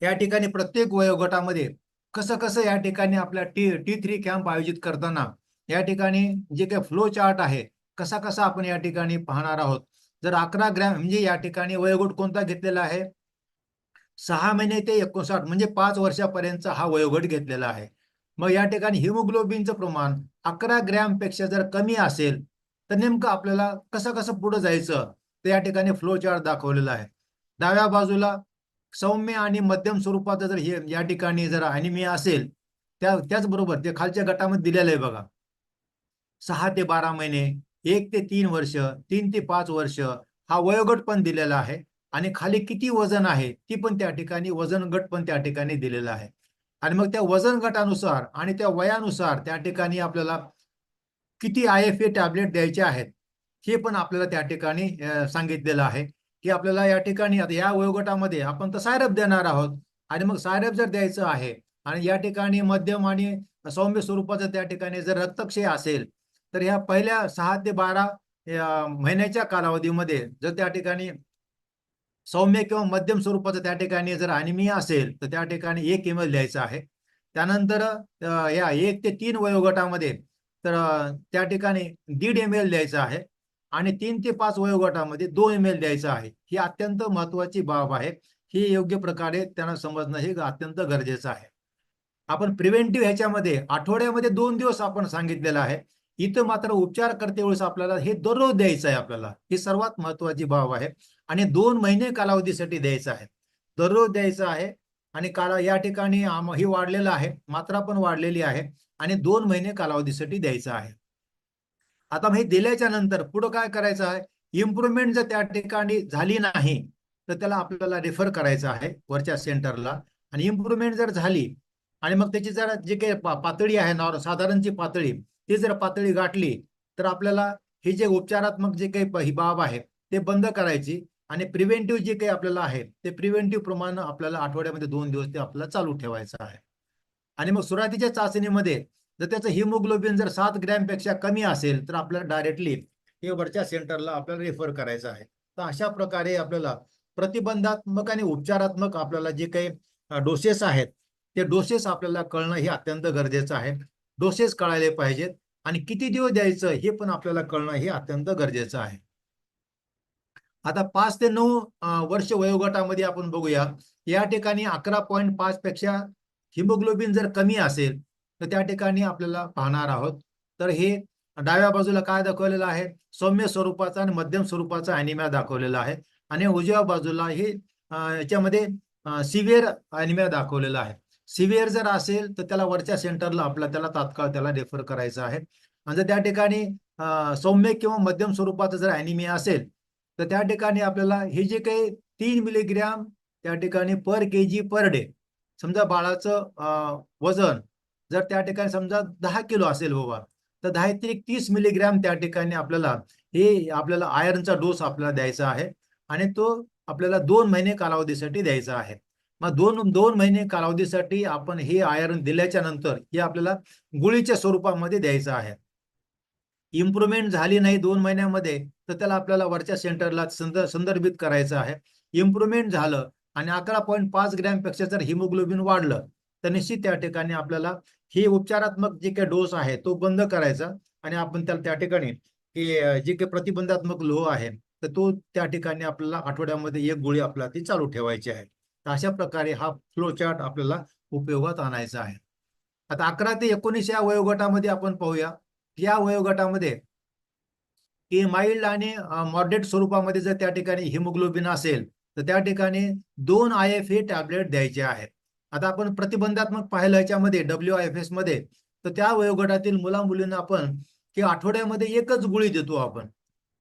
या ठिकाणी प्रत्येक वयोगटामध्ये कसं कसं या ठिकाणी आपल्या T3 कॅम्प आयोजित करताना या ठिकाणी जे काही फ्लो चार्ट आहे कसा कसा आपण या ठिकाणी पाहणार आहोत. जर 11 ग्रॅम म्हणजे या ठिकाणी वयोगट कोणता घेतलेला आहे 6 महिने ते 59 म्हणजे 5 वर्षापर्यंतचा हा वयोगट घेतलेला आहे. मग या ठिकाणी हिमोग्लोबिनचं प्रमाण 11 ग्रॅम पेक्षा जर कमी असेल तर नेमकं आपल्याला कसं कसं पुढे जायचं ते या ठिकाणी फ्लो चार्ट दाखवलेला आहे. डाव्या बाजूला सौम्य आणि मध्यम स्वरूपाचं जर हे या ठिकाणी जर अॅनिमिया असेल त्याचबरोबर ते खालच्या गटामध्ये दिलेलं आहे बघा 6 ते 12 महिने 1 ते 3 वर्ष 3 ते 5 वर्ष हा वयोगट पण दिलेला आहे. आणि खाली किती वजन आहे ती पण त्या ठिकाणी वजन गट पण त्या ठिकाणी दिलेला आहे. आणि मग त्या वजन गटानुसार आणि त्या वयानुसार त्या ठिकाणी आपल्याला किती IFA टॅबलेट द्यायचे आहेत हे पण आपल्याला त्या ठिकाणी सांगितलेलं आहे की आपल्याला या ठिकाणी आता या वयोगटामध्ये आपण तर सायरप देणार आहोत. आणि मग सायरप जर द्यायचं आहे आणि या ठिकाणी मध्यम आणि सौम्य स्वरूपाचं त्या ठिकाणी जर रक्तक्षय असेल तर ह्या पहिल्या 6 ते 12 महिन्याच्या कालावधीमध्ये जर त्या ठिकाणी सौम्य किंवा मध्यम स्वरूपाचं त्या ठिकाणी जर अॅनिमिया असेल तर त्या ठिकाणी 1 ml द्यायचं आहे. त्यानंतर या 1 ते 3 वयोगटामध्ये तर त्या ठिकाणी 1.5 ml द्यायचं आहे. आणि 3 ते 5 वयोगटामध्ये 2 ml द्यायचं आहे. ही अत्यंत महत्वाची बाब आहे. ही योग्य प्रकारे त्यांना समजणं हे अत्यंत गरजेचं आहे. आपण प्रिव्हेंटिव्ह ह्याच्यामध्ये आठवड्यामध्ये 2 दिवस आपण सांगितलेलं आहे. इथं मात्र उपचार करते वेळेस आपल्याला हे दररोज द्यायचं आहे आपल्याला. ही सर्वात महत्वाची बाब आहे. आणि 2 महिने कालावधीसाठी द्यायचं आहे. दररोज द्यायचं आहे. आणि या ठिकाणी ही वाढलेलं आहे, मात्रा पण वाढलेली आहे. आणि 2 महिने कालावधीसाठी द्यायचं आहे. आता हे दिल्याच्या नंतर पुढे काय करायचं आहे इम्प्रुव्हमेंट जर त्या ठिकाणी झाली नाही तर त्याला आपल्याला रेफर करायचं आहे वरच्या सेंटरला. आणि इम्प्रुव्हमेंट जर झाली आणि मग त्याची जर जे काही पातळी आहे साधारणची पातळी ती जर पातळी गाठली तर आपल्याला हे जे उपचारात्मक जे काही ही बाब आहे ते बंद करायची. आणि प्रिव्हेंटिव्ह जे काही आपल्याला आहे ते प्रिव्हेंटिव्ह प्रमाणे आपल्याला आठवड्यामध्ये 2 दिवस ते आपल्याला चालू ठेवायचं आहे. आणि मग सुरुवातीच्या चाचणीमध्ये जर त्याचं हिमोग्लोबिन जर 7 ग्रॅम पेक्षा कमी असेल तर आपल्याला डायरेक्टली हे वरच्या सेंटरला आपल्याला रेफर करायचं आहे. तर अशा प्रकारे आपल्याला प्रतिबंधात्मक आणि उपचारात्मक आपल्याला जे काही डोसेस आहेत ते डोसेस आपल्याला कळणं हे अत्यंत गरजेचं आहे. डोसेस कळायला पाहिजेत आणि किती दिवस द्यायचं हे पण आपल्याला कळणं हे अत्यंत गरजेचं आहे. आता 5 ते 9 वर्ष वयोगटामध्ये आपण बघूया या ठिकाणी 11.5 पेक्षा हिमोग्लोबिन जर कमी असेल तर त्या ठिकाणी आपल्याला पाहणार आहोत. तर हे डाव्या बाजूला काय दाखवलेलं आहे सौम्य स्वरूपाचा आणि मध्यम स्वरूपाचा अॅनिमिया दाखवलेला आहे. आणि उजव्या बाजूला हे याच्यामध्ये सिव्हिअर अॅनिमिया दाखवलेला आहे. सिव्हिअर जर असेल तर त्याला वरच्या सेंटरला त्याला तात्काळ त्याला रेफर करायचं आहे. आणि जर त्या ठिकाणी सौम्य किंवा मध्यम स्वरूपाचा जर अॅनिमिया असेल तर त्या ठिकाणी आपल्याला हे जे काही 3 मिलीग्रॅम त्या ठिकाणी पर kg पर डे समजा बाळाचं वजन जर त्या ठिकाणी समजा 10 किलो असेल बाबा तर 10 ते 30 मिलीग्रॅम त्या ठिकाणी आपल्याला आयर्नचा डोस आपल्याला द्यायचा आहे. आणि तो आपल्याला 2 महिने कालावधीसाठी द्यायचा आहे. मग 2 महिने कालावधीसाठी आपण हे आयर्न दिल्याच्या नंतर हे आपल्याला गुळीच्या स्वरूपामध्ये द्यायचं आहे. इम्प्रुव्हमेंट झाली नाही 2 महिन्यामध्ये तर त्याला आपल्याला वरच्या सेंटरला संदर्भित करायचं आहे. इम्प्रुव्हमेंट झालं आणि 11.5 ग्रॅम पेक्षा जर हिमोग्लोबिन वाढलं तर निश्चित त्या ठिकाणी आपल्याला हे उपचारात्मक जे काही डोस आहे तो बंद करायचा. आणि आपण त्याला त्या ठिकाणी जे काही प्रतिबंधात्मक लोह आहे तर तो त्या ठिकाणी आपल्याला आठवड्यामध्ये 1 गोळी आपल्याला ती चालू ठेवायची आहे. तर अशा प्रकारे हा फ्लो चार्ट आपल्याला उपयोगात आणायचा आहे. आता 11 ते 19 या वयोगटामध्ये आपण पाहूया. या वयोगटामध्ये की माइल्ड आणि मॉडरेट स्वरूपामध्ये जर त्या ठिकाणी हिमोग्लोबिन असेल तर त्या ठिकाणी 2 IFA टॅबलेट द्यायचे आहेत. आता आपण प्रतिबंधात्मक पाहिलं याच्यामध्ये WIFS मध्ये, तर त्या वयोगटातील मुला मुलींना आपण की आठवड्यामध्ये एकच गोळी देतो आपण.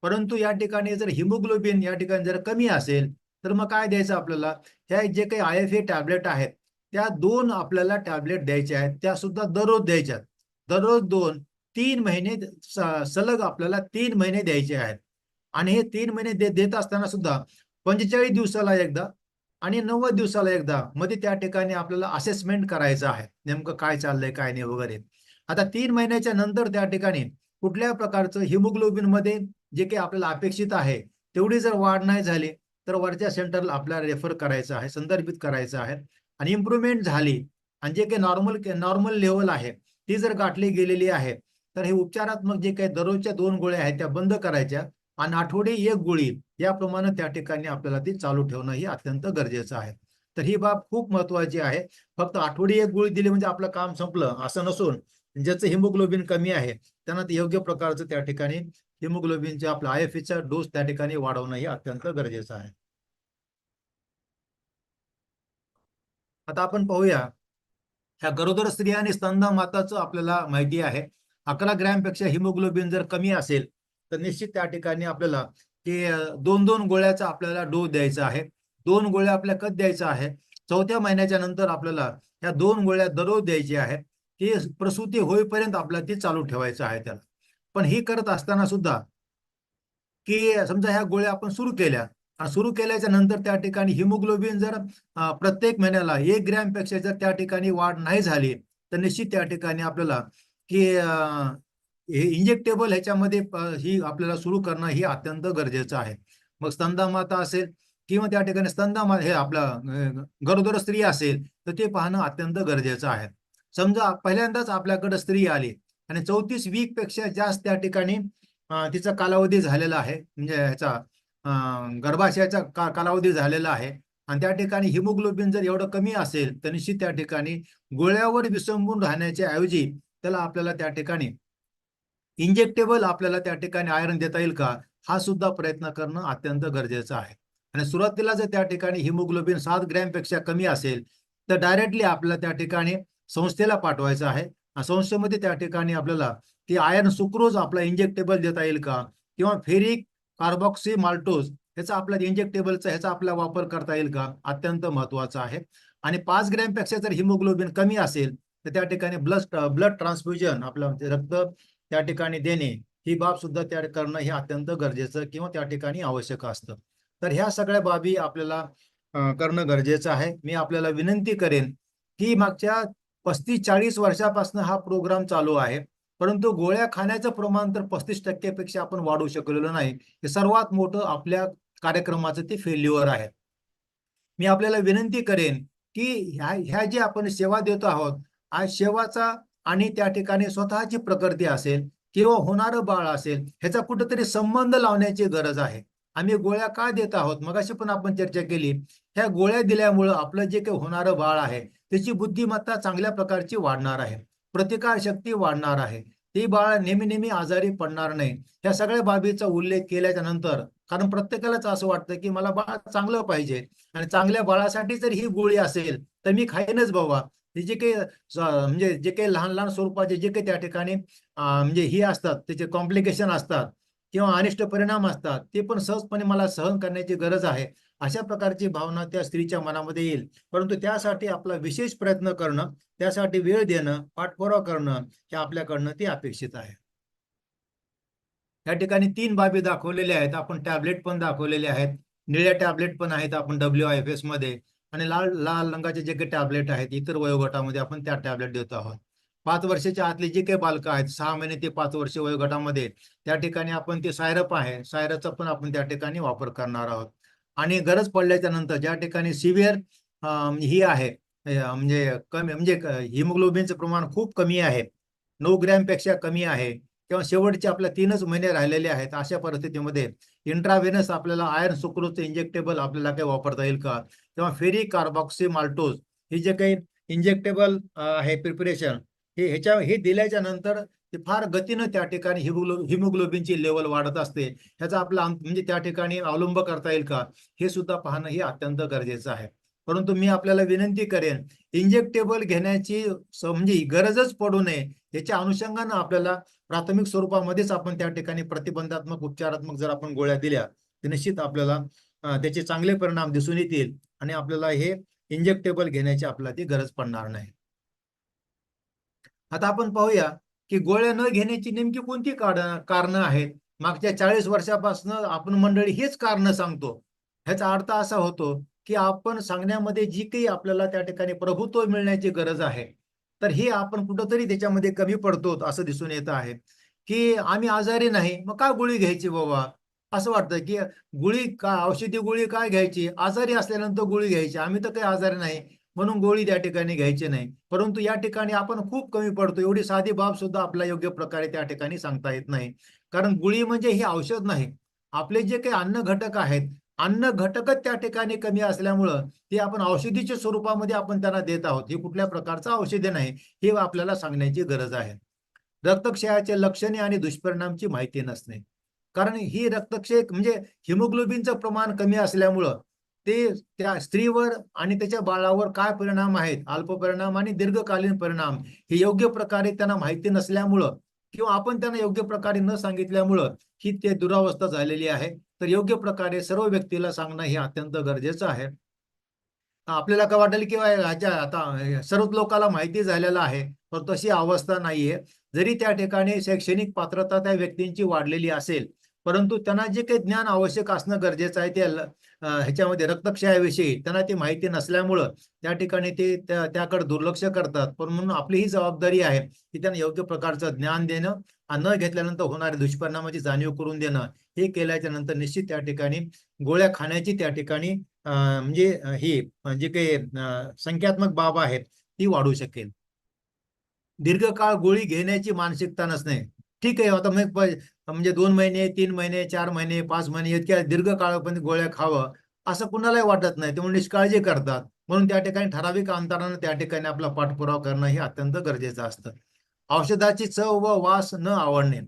परंतु या ठिकाणी जर हिमोग्लोबिन या ठिकाणी जर कमी असेल तर मग काय द्यायचं आपल्याला, ह्या जे काही IFA टॅबलेट आहेत त्या 2 आपल्याला टॅबलेट द्यायच्या आहेत, त्या सुद्धा दररोज द्यायच्या. दररोज 2, 3 महिने सलग आपल्याला 3 महिने द्यायचे आहेत. आणि हे 3 महिने देत असताना सुद्धा 45 दिवसाला एकदा आणि 90 दिवसाला एकदा मध्ये त्या ठिकाणी आपल्याला असेसमेंट करायचं आहे, नेमकं काय चाललंय काय नाही वगैरे. आता 3 महिन्याच्या नंतर त्या ठिकाणी कुठल्या प्रकारचं हिमोग्लोबिन मध्ये जे काही आपल्याला अपेक्षित आहे तेवढी जर वाढ नाही झाली तर वरच्या सेंटरला आपल्याला रेफर करायचं आहे, संदर्भित करायचं आहे. आणि इम्प्रुव्हमेंट झाली आणि जे काही नॉर्मल लेवल आहे ती जर गाठली गेलेली आहे तर हे उपचारात्मक जे काही दररोजच्या 2 गोळ्या आहेत त्या बंद करायच्या आणि आठवडी 1 गोळी याप्रमाणे त्या ठिकाणी आपल्याला ती चालू ठेवणं ही अत्यंत गरजेचं आहे. तर ही बाब खूप महत्वाची आहे. फक्त आठवडी 1 गोळी दिली म्हणजे आपलं काम संपलं असं नसून ज्याचं हिमोग्लोबिन कमी आहे त्यांना ते योग्य प्रकारचं त्या ठिकाणी हिमोग्लोबिनचे आपलं IFAचा डोस त्या ठिकाणी वाढवणं हे अत्यंत गरजेचं आहे. आता आपण पाहूया, ह्या गरोदर स्त्री आणि स्तनदा माताचं आपल्याला माहिती आहे 11 ग्रॅमपेक्षा हिमोग्लोबिन जर कमी असेल तर निश्चित त्या ठिकाणी आपल्याला की 2-2 गोळ्याचा आपल्याला डोस द्यायचा आहे. 2 गोळ्या आपल्याला कधी द्यायचा आहे, 4थ्या महिन्याच्या नंतर आपल्याला ह्या 2 गोळ्या दररोज द्यायची आहे. ती प्रसूती होईपर्यंत आपल्याला ती चालू ठेवायचं आहे त्याला. पण ही करत असताना सुद्धा की समजा ह्या गोळ्या आपण सुरू केल्या आणि सुरू केल्याच्या नंतर त्या ठिकाणी हिमोग्लोबिन जर प्रत्येक महिन्याला 1 ग्रॅमपेक्षा जर त्या ठिकाणी वाढ नाही झाली तर निश्चित त्या ठिकाणी आपल्याला की हे इंजेक्टेबल ह्याच्यामध्ये ही आपल्याला सुरू करणं ही अत्यंत गरजेचं आहे. मग स्तनदा माता असेल किंवा त्या ठिकाणी हे आपला गरोदर स्त्री असेल तर ते पाहणं अत्यंत गरजेचं आहे. समजा पहिल्यांदाच आपल्याकडे स्त्री आली आणि 34 वीक पेक्षा जास्त त्या ठिकाणी तिचा कालावधी झालेला आहे, म्हणजे ह्याचा गर्भाशयाचा कालावधी झालेला आहे आणि त्या ठिकाणी हिमोग्लोबिन जर एवढं कमी असेल तर निश्चित त्या ठिकाणी गोळ्यावर विसंबून राहण्याच्या ऐवजी त्याला आपल्याला त्या ठिकाणी इंजेक्टेबल आपल्याला त्या ठिकाणी आयर्न देता येईल का, हा सुद्धा प्रयत्न करणं अत्यंत गरजेचं आहे. आणि सुरुवातीला जर त्या ठिकाणी हिमोग्लोबिन 7 ग्रॅमपेक्षा कमी असेल तर डायरेक्टली आपल्याला त्या ठिकाणी संस्थेला पाठवायचं आहे. संस्थेमध्ये त्या ठिकाणी आपल्याला ती आयर्न सुक्रोज आपला इंजेक्टेबल देता येईल का किंवा फेरिक कार्बॉक्सी माल्टोज ह्याचा आपला इंजेक्टेबलचा ह्याचा आपला वापर करता येईल का, अत्यंत महत्वाचा आहे. आणि 5 ग्रॅमपेक्षा जर हिमोग्लोबिन कमी असेल तर त्या ठिकाणी ब्लड ट्रान्सफ्युजन आपलं रक्त त्या ठिकाणी देणे ही बाब सुद्धा त्या करणं हे अत्यंत गरजेचं किंवा त्या ठिकाणी आवश्यक असतं. तर ह्या सगळ्या बाबी आपल्याला करणं गरजेचं आहे. मी आपल्याला विनंती करेन की मागच्या 35-40 वर्षापासून हा प्रोग्राम चालू आहे, परंतु गोळ्या खाण्याचं प्रमाण तर 35% पेक्षा आपण वाढवू शकलेलो नाही. हे सर्वात मोठं आपल्या कार्यक्रमाचं ते फेल्युअर आहे. मी आपल्याला विनंती करेन की ह्या जे आपण सेवा देतो आहोत, आज सेवाचा आणि त्या ठिकाणी स्वतःची प्रकृती असेल किंवा होणारं बाळ असेल ह्याचा कुठेतरी संबंध लावण्याची गरज आहे. आम्ही गोळ्या का देत आहोत, मगाशी पण आपण चर्चा केली, ह्या गोळ्या दिल्यामुळं आपलं जे काही होणारं बाळ आहे त्याची बुद्धिमत्ता चांगल्या प्रकारची वाढणार आहे, प्रतिकारशक्ती वाढणार आहे, ती बाळ नेहमी आजारी पडणार नाही. ह्या सगळ्या बाबीचा उल्लेख केल्याच्या नंतर, कारण प्रत्येकालाच असं वाटतं की मला बाळ चांगलं पाहिजे आणि चांगल्या बाळासाठी जर ही गोळी असेल तर मी खाईनच बाबा. जे काही म्हणजे जे काही लहान लहान स्वरूपाचे जे काही त्या ठिकाणी म्हणजे ही असतात त्याचे कॉम्प्लिकेशन असतात किंवा अनिष्ट परिणाम असतात ते पण सहजपणे मला सहन करण्याची गरज आहे, अशा प्रकारची भावना त्या स्त्रीच्या मनामध्ये येईल. परंतु त्यासाठी आपला विशेष प्रयत्न करणं, त्यासाठी वेळ देणं, पाठपुरावा करणं हे आपल्याकडनं ते अपेक्षित आहे. या ठिकाणी 3 बाबी दाखवलेल्या आहेत. आपण टॅबलेट पण दाखवलेले आहेत, निळ्या टॅबलेट पण आहेत आपण WIFS मध्ये आणि लाल लाल रंगाचे जे काही टॅबलेट आहेत इतर वयोगटामध्ये आपण त्या टॅबलेट देतो आहोत. 5 वर्षाच्या आतली जी काही बालकं आहेत 6 महिने ते 5 वर्ष वयोगटामध्ये त्या ठिकाणी आपण ते सायरप आहे, सायरपचा पण आपण त्या ठिकाणी वापर करणार आहोत. आणि गरज पडल्याच्या नंतर ज्या ठिकाणी सिव्हिअर ही आहे म्हणजे कमी म्हणजे हिमोग्लोबिनचं प्रमाण खूप कमी आहे, 9 ग्रॅमपेक्षा कमी आहे किंवा शेवटचे आपल्या 3च महिने राहिलेले आहेत, अशा परिस्थितीमध्ये इंट्राव्हेनस आपल्याला आयर्न सुक्रोजचं इंजेक्टेबल आपल्याला काही वापरता येईल का किंवा फेरिक कार्बॉक्सी माल्टोज हे जे काही इंजेक्टेबल आहे प्रिपरेशन हे दिल्याच्या नंतर ते फार गतीनं त्या ठिकाणी हिमोग्लोबिनची लेवल वाढत असते. ह्याचा आपला म्हणजे त्या ठिकाणी अवलंब करता येईल का, हे सुद्धा पाहणं हे अत्यंत गरजेचं आहे. परंतु मी आपल्याला विनंती करेन, इंजेक्टेबल घेण्याची म्हणजे गरजच पडू नये याच्या अनुषंगानं आपल्याला प्राथमिक स्वरूपामध्येच आपण त्या ठिकाणी प्रतिबंधात्मक उपचारात्मक जर आपण गोळ्या दिल्या तर निश्चित आपल्याला त्याचे चांगले परिणाम दिसून येतील आणि आपल्याला हे इंजेक्टेबल घेण्याची आपल्याला ती गरज पडणार नाही. आता आपण पाहूया की गोळ्या न घेण्याची नेमकी कोणती कारणं आहेत. मागच्या 40 वर्षापासून आपण मंडळी हेच कारणं सांगतो. ह्याचा अर्थ असा होतो की आपण सांगण्यामध्ये जी काही आपल्याला त्या ठिकाणी प्रभुत्व मिळण्याची गरज आहे, तर हे आपण कुठंतरी त्याच्यामध्ये कमी पडतो असं दिसून येत आहे. की आम्ही आजारी नाही, मग काय गोळी घ्यायची बाबा, असं वाटतं की गोळी का औषधी गोळी काय घ्यायची, आजारी असल्यानंतर गोळी घ्यायची, आम्ही तर काही आजारी नाही म्हणून गोळी त्या ठिकाणी घ्यायची नाही. परंतु या ठिकाणी आपण खूप कमी पडतो. एवढी साधी बाब सुद्धा आपला योग्य प्रकारे त्या ठिकाणी सांगता येत नाही. कारण गोळी म्हणजे हे औषध नाही. आपले जे काही अन्न घटक आहेत, अन्न घटकच त्या ठिकाणी कमी असल्यामुळं ते आपण औषधीच्या स्वरूपामध्ये आपण त्यांना देत आहोत. हे कुठल्या प्रकारचं औषधे नाही, हे आपल्याला सांगण्याची गरज आहे. रक्तक्षयाचे लक्षणे आणि दुष्परिणामची माहिती नसणे. कारण ही रक्तक्षय म्हणजे हिमोग्लोबिनचं प्रमाण कमी असल्यामुळं ते त्या स्त्रीवर आणि त्याच्या बाळावर काय परिणाम आहेत, अल्प परिणाम आणि दीर्घकालीन परिणाम, हे योग्य प्रकारे त्यांना माहिती नसल्यामुळं किंवा आपण त्यांना योग्य प्रकारे न सांगितल्यामुळं ही ते दुरावस्था झालेली आहे. तर योग्य प्रकारे सर्व व्यक्तीला सांगणं हे अत्यंत गरजेचं आहे. आपल्याला काय वाटेल की ह्याच्या आता सर्वच लोकांना माहिती झालेलं आहे, पण तशी अवस्था नाहीये. जरी त्या ठिकाणी शैक्षणिक पात्रता त्या व्यक्तींची वाढलेली असेल, परंतु त्यांना जे काही ज्ञान आवश्यक असणं गरजेचं आहे ते ह्याच्यामध्ये रक्तक्षयाविषयी त्यांना ती माहिती नसल्यामुळं त्या ठिकाणी ते त्याकडे दुर्लक्ष करतात. पण म्हणून आपली ही जबाबदारी आहे की त्यांना योग्य प्रकारचं ज्ञान देणं आणि न घेतल्यानंतर होणाऱ्या दुष्परिणामाची जाणीव करून देणं. हे केल्याच्या नंतर निश्चित त्या ठिकाणी गोळ्या खाण्याची त्या ठिकाणी म्हणजे ही जी काही संख्यात्मक बाब आहेत ती वाढू शकेल. दीर्घकाळ गोळी घेण्याची मानसिकता नसणे. ठीक आहे, आता मग म्हणजे 2 महिने, 3 महिने, 4 महिने, 5 महिने इतक्या दीर्घकाळापर्यंत गोळ्या खावं असं कुणालाही वाटत नाही. त्यामुळे निष्काळजी करतात. म्हणून त्या ठिकाणी ठराविक अंतरानं त्या ठिकाणी आपला पाठपुरावा करणं हे अत्यंत गरजेचं असतं. औषधाची चव व वास न आवडणे.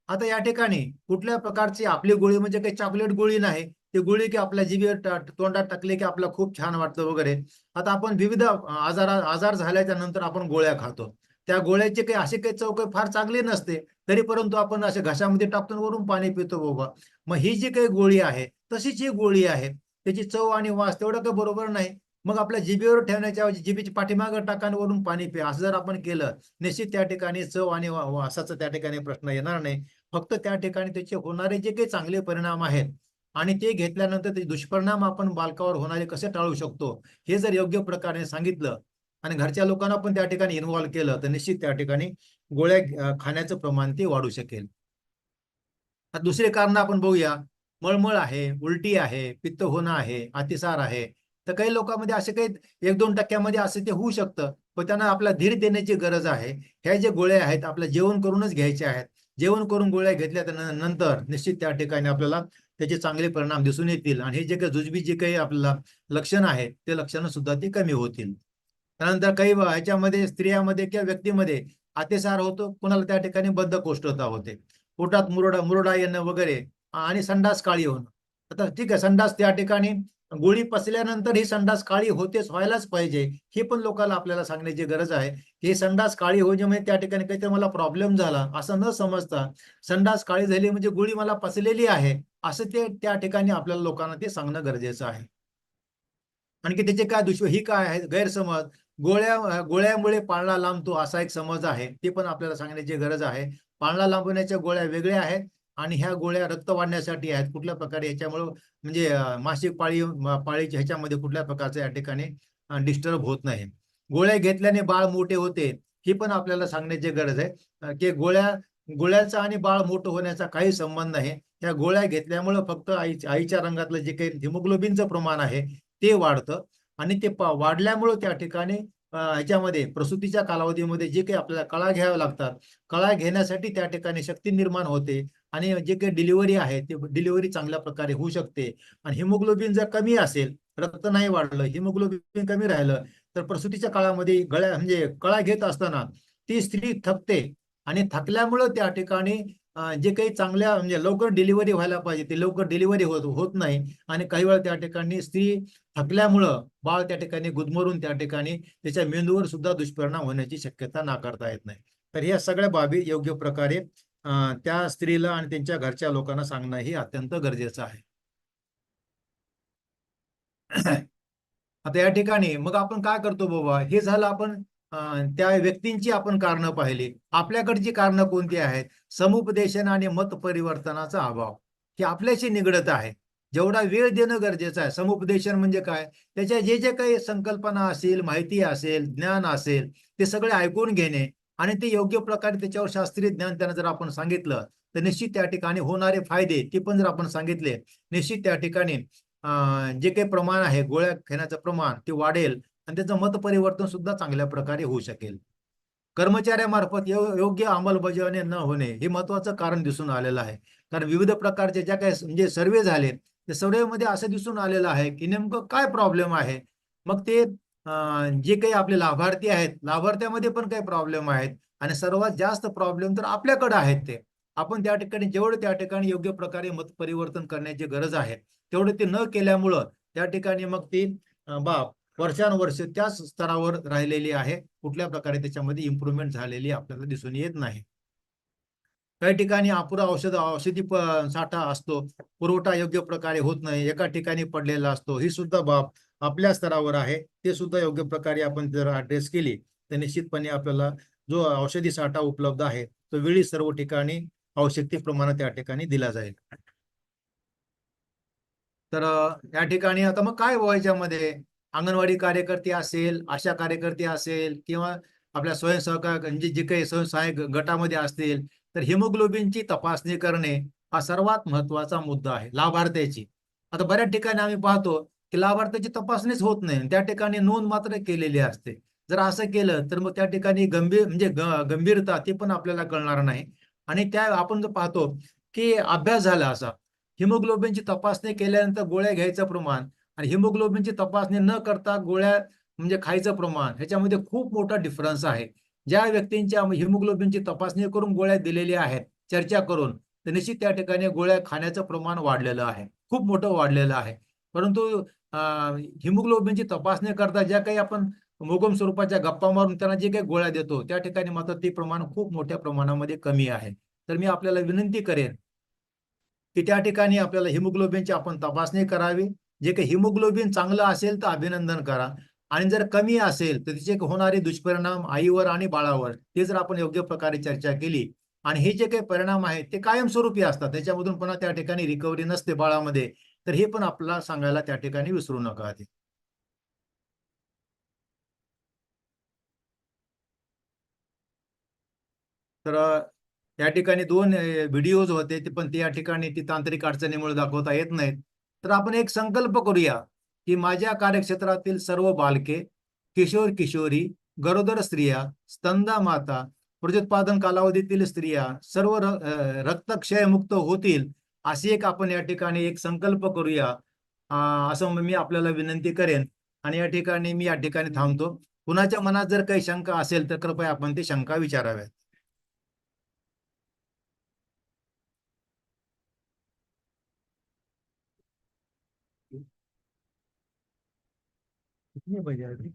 आता या ठिकाणी कुठल्या प्रकारची आपली गोळी म्हणजे काही चॉकलेट गोळी नाही. ती गोळी की आपल्या जिभेवर तोंडात टाकली की आपल्याला खूप छान वाटतं वगैरे. आता आपण विविध आजार झाल्याच्या नंतर आपण गोळ्या खातो. त्या गोळ्याची काही अशी काही चव काही फार चांगली नसते. तरी परंतु आपण असे घशामध्ये टाकतो आणि वरून पाणी पितो बाबा. मग ही जी काही गोळी आहे तशीच ही गोळी आहे. त्याची चव आणि वास तेवढं काही बरोबर नाही. मग आपल्या जिभेवर ठेवण्याच्या ऐवजी जिभेची पाठीमागं टाका आणि वरून पाणी प्या. असं जर आपण केलं, निश्चित त्या ठिकाणी चव आणि वासाचा त्या ठिकाणी प्रश्न येणार नाही. फक्त त्या ठिकाणी त्याचे होणारे जे काही चांगले परिणाम आहेत आणि ते घेतल्यानंतर ते दुष्परिणाम आपण बालकावर होणारे कसे टाळू शकतो, हे जर योग्य प्रकारे सांगितलं आणि घरच्या लोकांना पण त्या ठिकाणी इन्व्हॉल्व केलं तर निश्चित त्या ठिकाणी गोळ्या खाण्याचं प्रमाण ते वाढू शकेल. आता दुसरे कारण आपण बघूया. मळमळ आहे, उलटी आहे, पित्त होणं आहे, अतिसार आहे. तर काही लोकांमध्ये असे काही 1-2% असं ते होऊ शकतं. पण त्यांना आपला धीर देण्याची गरज आहे. ह्या ज्या गोळ्या आहेत आपल्या जेवण करूनच घ्यायच्या आहेत. जेवण करून गोळ्या घेतल्या नंतर निश्चित त्या ठिकाणी आपल्याला त्याचे चांगले परिणाम दिसून येतील आणि हे जे काही जुजबी जे काही आपल्याला लक्षणं आहेत ते लक्षणं सुद्धा ती कमी होतील. त्यानंतर काही ह्याच्यामध्ये स्त्रियामध्ये किंवा व्यक्तीमध्ये अतिसार होतो, कुणाला त्या ठिकाणी बद्धकोष्ठता होते, पोटात मुरडा येणं वगैरे आणि संडास काळी होणं. आता ठीक आहे, संडास त्या ठिकाणी गोळी पचल्यानंतर ही संडास काळी होतेच, व्हायलाच पाहिजे. हे पण लोकांना आपल्याला सांगण्याची गरज आहे की संडास काळी होणे म्हणजे त्या ठिकाणी काहीतरी मला प्रॉब्लेम झाला असं न समजता संडास काळी झाली म्हणजे गोळी मला पचलेली आहे असं ते त्या ठिकाणी आपल्याला लोकांना ते सांगणं गरजेचं आहे. आणखी त्याचे काय ही काय आहे गैरसमज, गोळ्यामुळे पाळणा लांबतो असा एक समज आहे. ते पण आपल्याला सांगण्याची गरज आहे. पाळणा लांबवण्याच्या गोळ्या वेगळ्या आहेत आणि ह्या गोळ्या रक्त वाढण्यासाठी आहेत. कुठल्या प्रकारे याच्यामुळं म्हणजे मासिक पाळीच्या ह्याच्यामध्ये कुठल्या प्रकारचं या ठिकाणी डिस्टर्ब होत नाही. गोळ्या घेतल्याने बाळ मोठे होते, ही पण आपल्याला सांगण्याची गरज आहे की गोळ्याचा आणि बाळ मोठं होण्याचा काही संबंध नाही. त्या गोळ्या घेतल्यामुळं फक्त आईच्या रंगातलं जे काही हिमोग्लोबिनचं प्रमाण आहे ते वाढतं आणि ते वाढल्यामुळं त्या ठिकाणी ह्याच्यामध्ये प्रसूतीच्या कालावधीमध्ये जे काही आपल्याला कळा घ्याव्या लागतात, कळा घेण्यासाठी त्या ठिकाणी शक्ती निर्माण होते आणि जे काही डिलिव्हरी आहे ते डिलिव्हरी चांगल्या प्रकारे होऊ शकते. आणि हिमोग्लोबिन जर कमी असेल, रक्त नाही वाढलं, हिमोग्लोबिन कमी राहिलं तर प्रसूतीच्या काळामध्ये म्हणजे कळा घेत असताना ती स्त्री थकते आणि थकल्यामुळं त्या ठिकाणी जे काही चांगल्या म्हणजे लवकर डिलिव्हरी व्हायला पाहिजे ते लवकर डिलिव्हरी होत होत नाही. आणि काही वेळा त्या ठिकाणी स्त्री थकल्यामुळं बाळ त्या ठिकाणी गुदमरून त्या ठिकाणी त्याच्या मेंदूवर सुद्धा दुष्परिणाम होण्याची शक्यता नाकारता येत नाही. तर या सगळ्या बाबी योग्य प्रकारे त्या स्त्रीला आणि त्यांच्या घरच्या लोकांना सांगणं ही अत्यंत गरजेचं आहे. आता या ठिकाणी मग आपण काय करतो बाबा, हे झालं आपण त्या व्यक्तींची आपण कारणं पाहिली. आपल्याकडची कारणं कोणती आहेत? समुपदेशन आणि मत परिवर्तनाचा अभाव हे आपल्याशी निगडत आहे. जेवढा वेळ देणं गरजेचं आहे. समुपदेशन म्हणजे काय? त्याच्या जे जे काही संकल्पना असेल, माहिती असेल, ज्ञान असेल, ते सगळे ऐकून घेणे आणि ते योग्य प्रकारे त्याच्यावर शास्त्रीय ज्ञान त्यांना जर आपण सांगितलं तर निश्चित त्या ठिकाणी होणारे फायदे ते पण जर आपण सांगितले, निश्चित त्या ठिकाणी जे काही प्रमाण आहे गोळ्या घेण्याचं प्रमाण ते वाढेल आणि त्याचं मत परिवर्तन सुद्धा चांगल्या प्रकारे होऊ शकेल. कर्मचाऱ्यामार्फत योग्य अंमलबजावणी न होणे हे महत्वाचं कारण दिसून आलेलं आहे. कारण विविध प्रकारचे ज्या काही म्हणजे सर्वे झाले त्या सर्वेमध्ये असं दिसून आलेलं आहे की नेमकं काय प्रॉब्लेम आहे. मग ते जे काही आपले लाभार्थी आहेत लाभार्थ्यामध्ये पण काही प्रॉब्लेम आहेत आणि सर्वात जास्त प्रॉब्लेम तर आपल्याकडे आहेत. ते आपण त्या ठिकाणी जेवढं त्या ठिकाणी योग्य प्रकारे मत परिवर्तन करण्याची गरज आहे तेवढे ते न केल्यामुळं त्या ठिकाणी मग ती बाब वर्षानुवर्ष त्याच स्तरावर राहिलेली आहे. कुठल्या प्रकारे त्याच्यामध्ये इम्प्रुव्हमेंट झालेली आपल्याला दिसून येत नाही. काही ठिकाणी अपुरा औषधी साठा असतो, पुरवठा योग्य प्रकारे होत नाही, एका ठिकाणी पडलेला असतो. ही सुद्धा बाब आपल्या स्तरावर आहे. ते सुद्धा योग्य प्रकारे आपण जर ऍड्रेस केली तर निश्चितपणे आपल्याला जो औषधी साठा उपलब्ध आहे तो वेळी सर्व ठिकाणी आवश्यकतेप्रमाणे त्या ठिकाणी दिला जाईल. तर या ठिकाणी आता मग काय व्हायच्यामध्ये अंगणवाडी कार्यकर्ते असेल, आशा कार्यकर्ते असेल किंवा आपल्या स्वयंसहकार म्हणजे जे काही स्वयंसहाय्यक गटामध्ये असतील तर हिमोग्लोबिनची तपासणी करणे हा सर्वात महत्वाचा मुद्दा आहे लाभार्थ्याची. आता बऱ्याच ठिकाणी आम्ही पाहतो की लाभार्थ्याची तपासणीच होत नाही, त्या ठिकाणी नोंद मात्र केलेली असते. जर असं केलं तर मग त्या ठिकाणी गंभीर म्हणजे गंभीरता ती पण आपल्याला कळणार नाही. आणि त्या आपण जर पाहतो की अभ्यास झाला असा हिमोग्लोबिनची तपासणी केल्यानंतर गोळ्या घ्यायचं प्रमाण आणि हिमोग्लोबिनची तपासणी न करता गोळ्या म्हणजे खायचं प्रमाण ह्याच्यामध्ये खूप मोठा डिफरन्स आहे. ज्या व्यक्तींच्या हिमोग्लोबिनची तपासणी करून गोळ्या दिलेल्या आहेत चर्चा करून तर निश्चित त्या ठिकाणी गोळ्या खाण्याचं प्रमाण वाढलेलं आहे, खूप मोठं वाढलेलं आहे. परंतु हिमोग्लोबिनची तपासणी करता ज्या काही आपण मोगम स्वरूपाच्या गप्पा मारून त्यांना जे काही गोळ्या देतो त्या ठिकाणी मात्र ते प्रमाण खूप मोठ्या प्रमाणामध्ये कमी आहे. तर मी आपल्याला विनंती करेन की त्या ठिकाणी आपल्याला हिमोग्लोबिनची आपण तपासणी करावी. जे काही हिमोग्लोबिन चांगलं असेल तर अभिनंदन करा आणि जर कमी असेल तर तिचे होणारे दुष्परिणाम आईवर आणि बाळावर ते जर आपण योग्य प्रकारे चर्चा केली आणि हे जे काही परिणाम आहेत ते कायमस्वरूपी असतात, त्याच्यामधून पुन्हा त्या ठिकाणी रिकव्हरी नसते बाळामध्ये, तर हे पण आपल्याला सांगायला त्या ठिकाणी विसरू नका. तर या ठिकाणी दोन व्हिडिओज होते ते पण त्या ठिकाणी ती तांत्रिक अडचणीमुळे दाखवता येत नाहीत. तर आपण एक संकल्प करूया की माझ्या कार्यक्षेत्रातील सर्व बालके, किशोर किशोरी, गरोदर स्त्रिया, स्तनदा माता, प्रत्युत्पादन कालावधीतील स्त्रिया सर्व रक्तक्षयमुक्त होतील अशी एक आपण या ठिकाणी एक संकल्प करूया. असं मी आपल्याला विनंती करेन आणि या ठिकाणी मी या ठिकाणी थांबतो. कुणाच्या मनात जर काही शंका असेल तर कृपया आपण ती शंका विचाराव्यात. कितने बजे आएगी?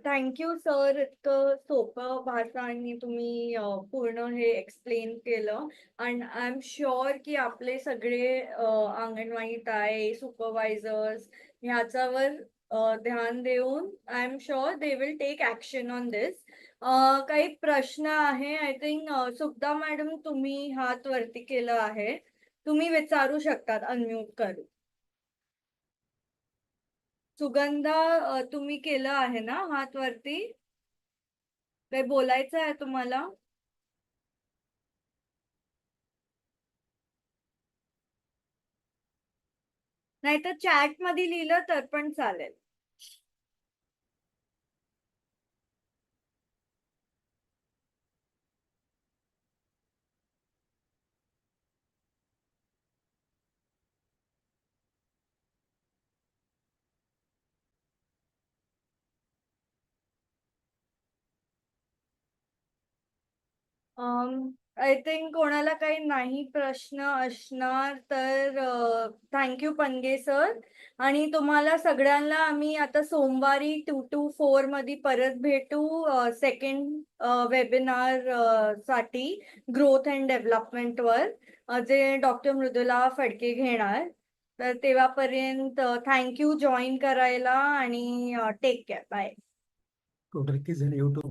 थँक्यू सर, इतकं सोपं भाषांनी तुम्ही पूर्ण हे एक्सप्लेन केलं. अँड आय एम शुअर की आपले सगळे अंगणवाडी ताई सुपरवायझर्स ह्याच्यावर ध्यान देऊन I am sure they will take action on this. काही प्रश्न आहे. आय थिंक सुप्ता मॅडम तुम्ही हात वरती केलं आहे, तुम्ही विचारू शकतात अनम्यूट करून. सुगंधा तुम्ही केलं आहे ना हात वरती? काही बोलायचं आहे तुम्हाला? नाही तर चॅट मध्ये लिहिलं तर पण चालेल. आय थिंक कोणाला काही नाही प्रश्न असणार तर थँक्यू पनगे सर. आणि तुम्हाला सगळ्यांना आम्ही आता सोमवारी 2 to 4 मध्ये परत भेटू सेकंड वेबिनार साठी ग्रोथ अँड डेव्हलपमेंटवर जे डॉक्टर मृदुला फडके घेणार. तर तेव्हापर्यंत थँक्यू जॉईन करायला आणि टेक केअर. बाय. टोटल किती झाले YouTube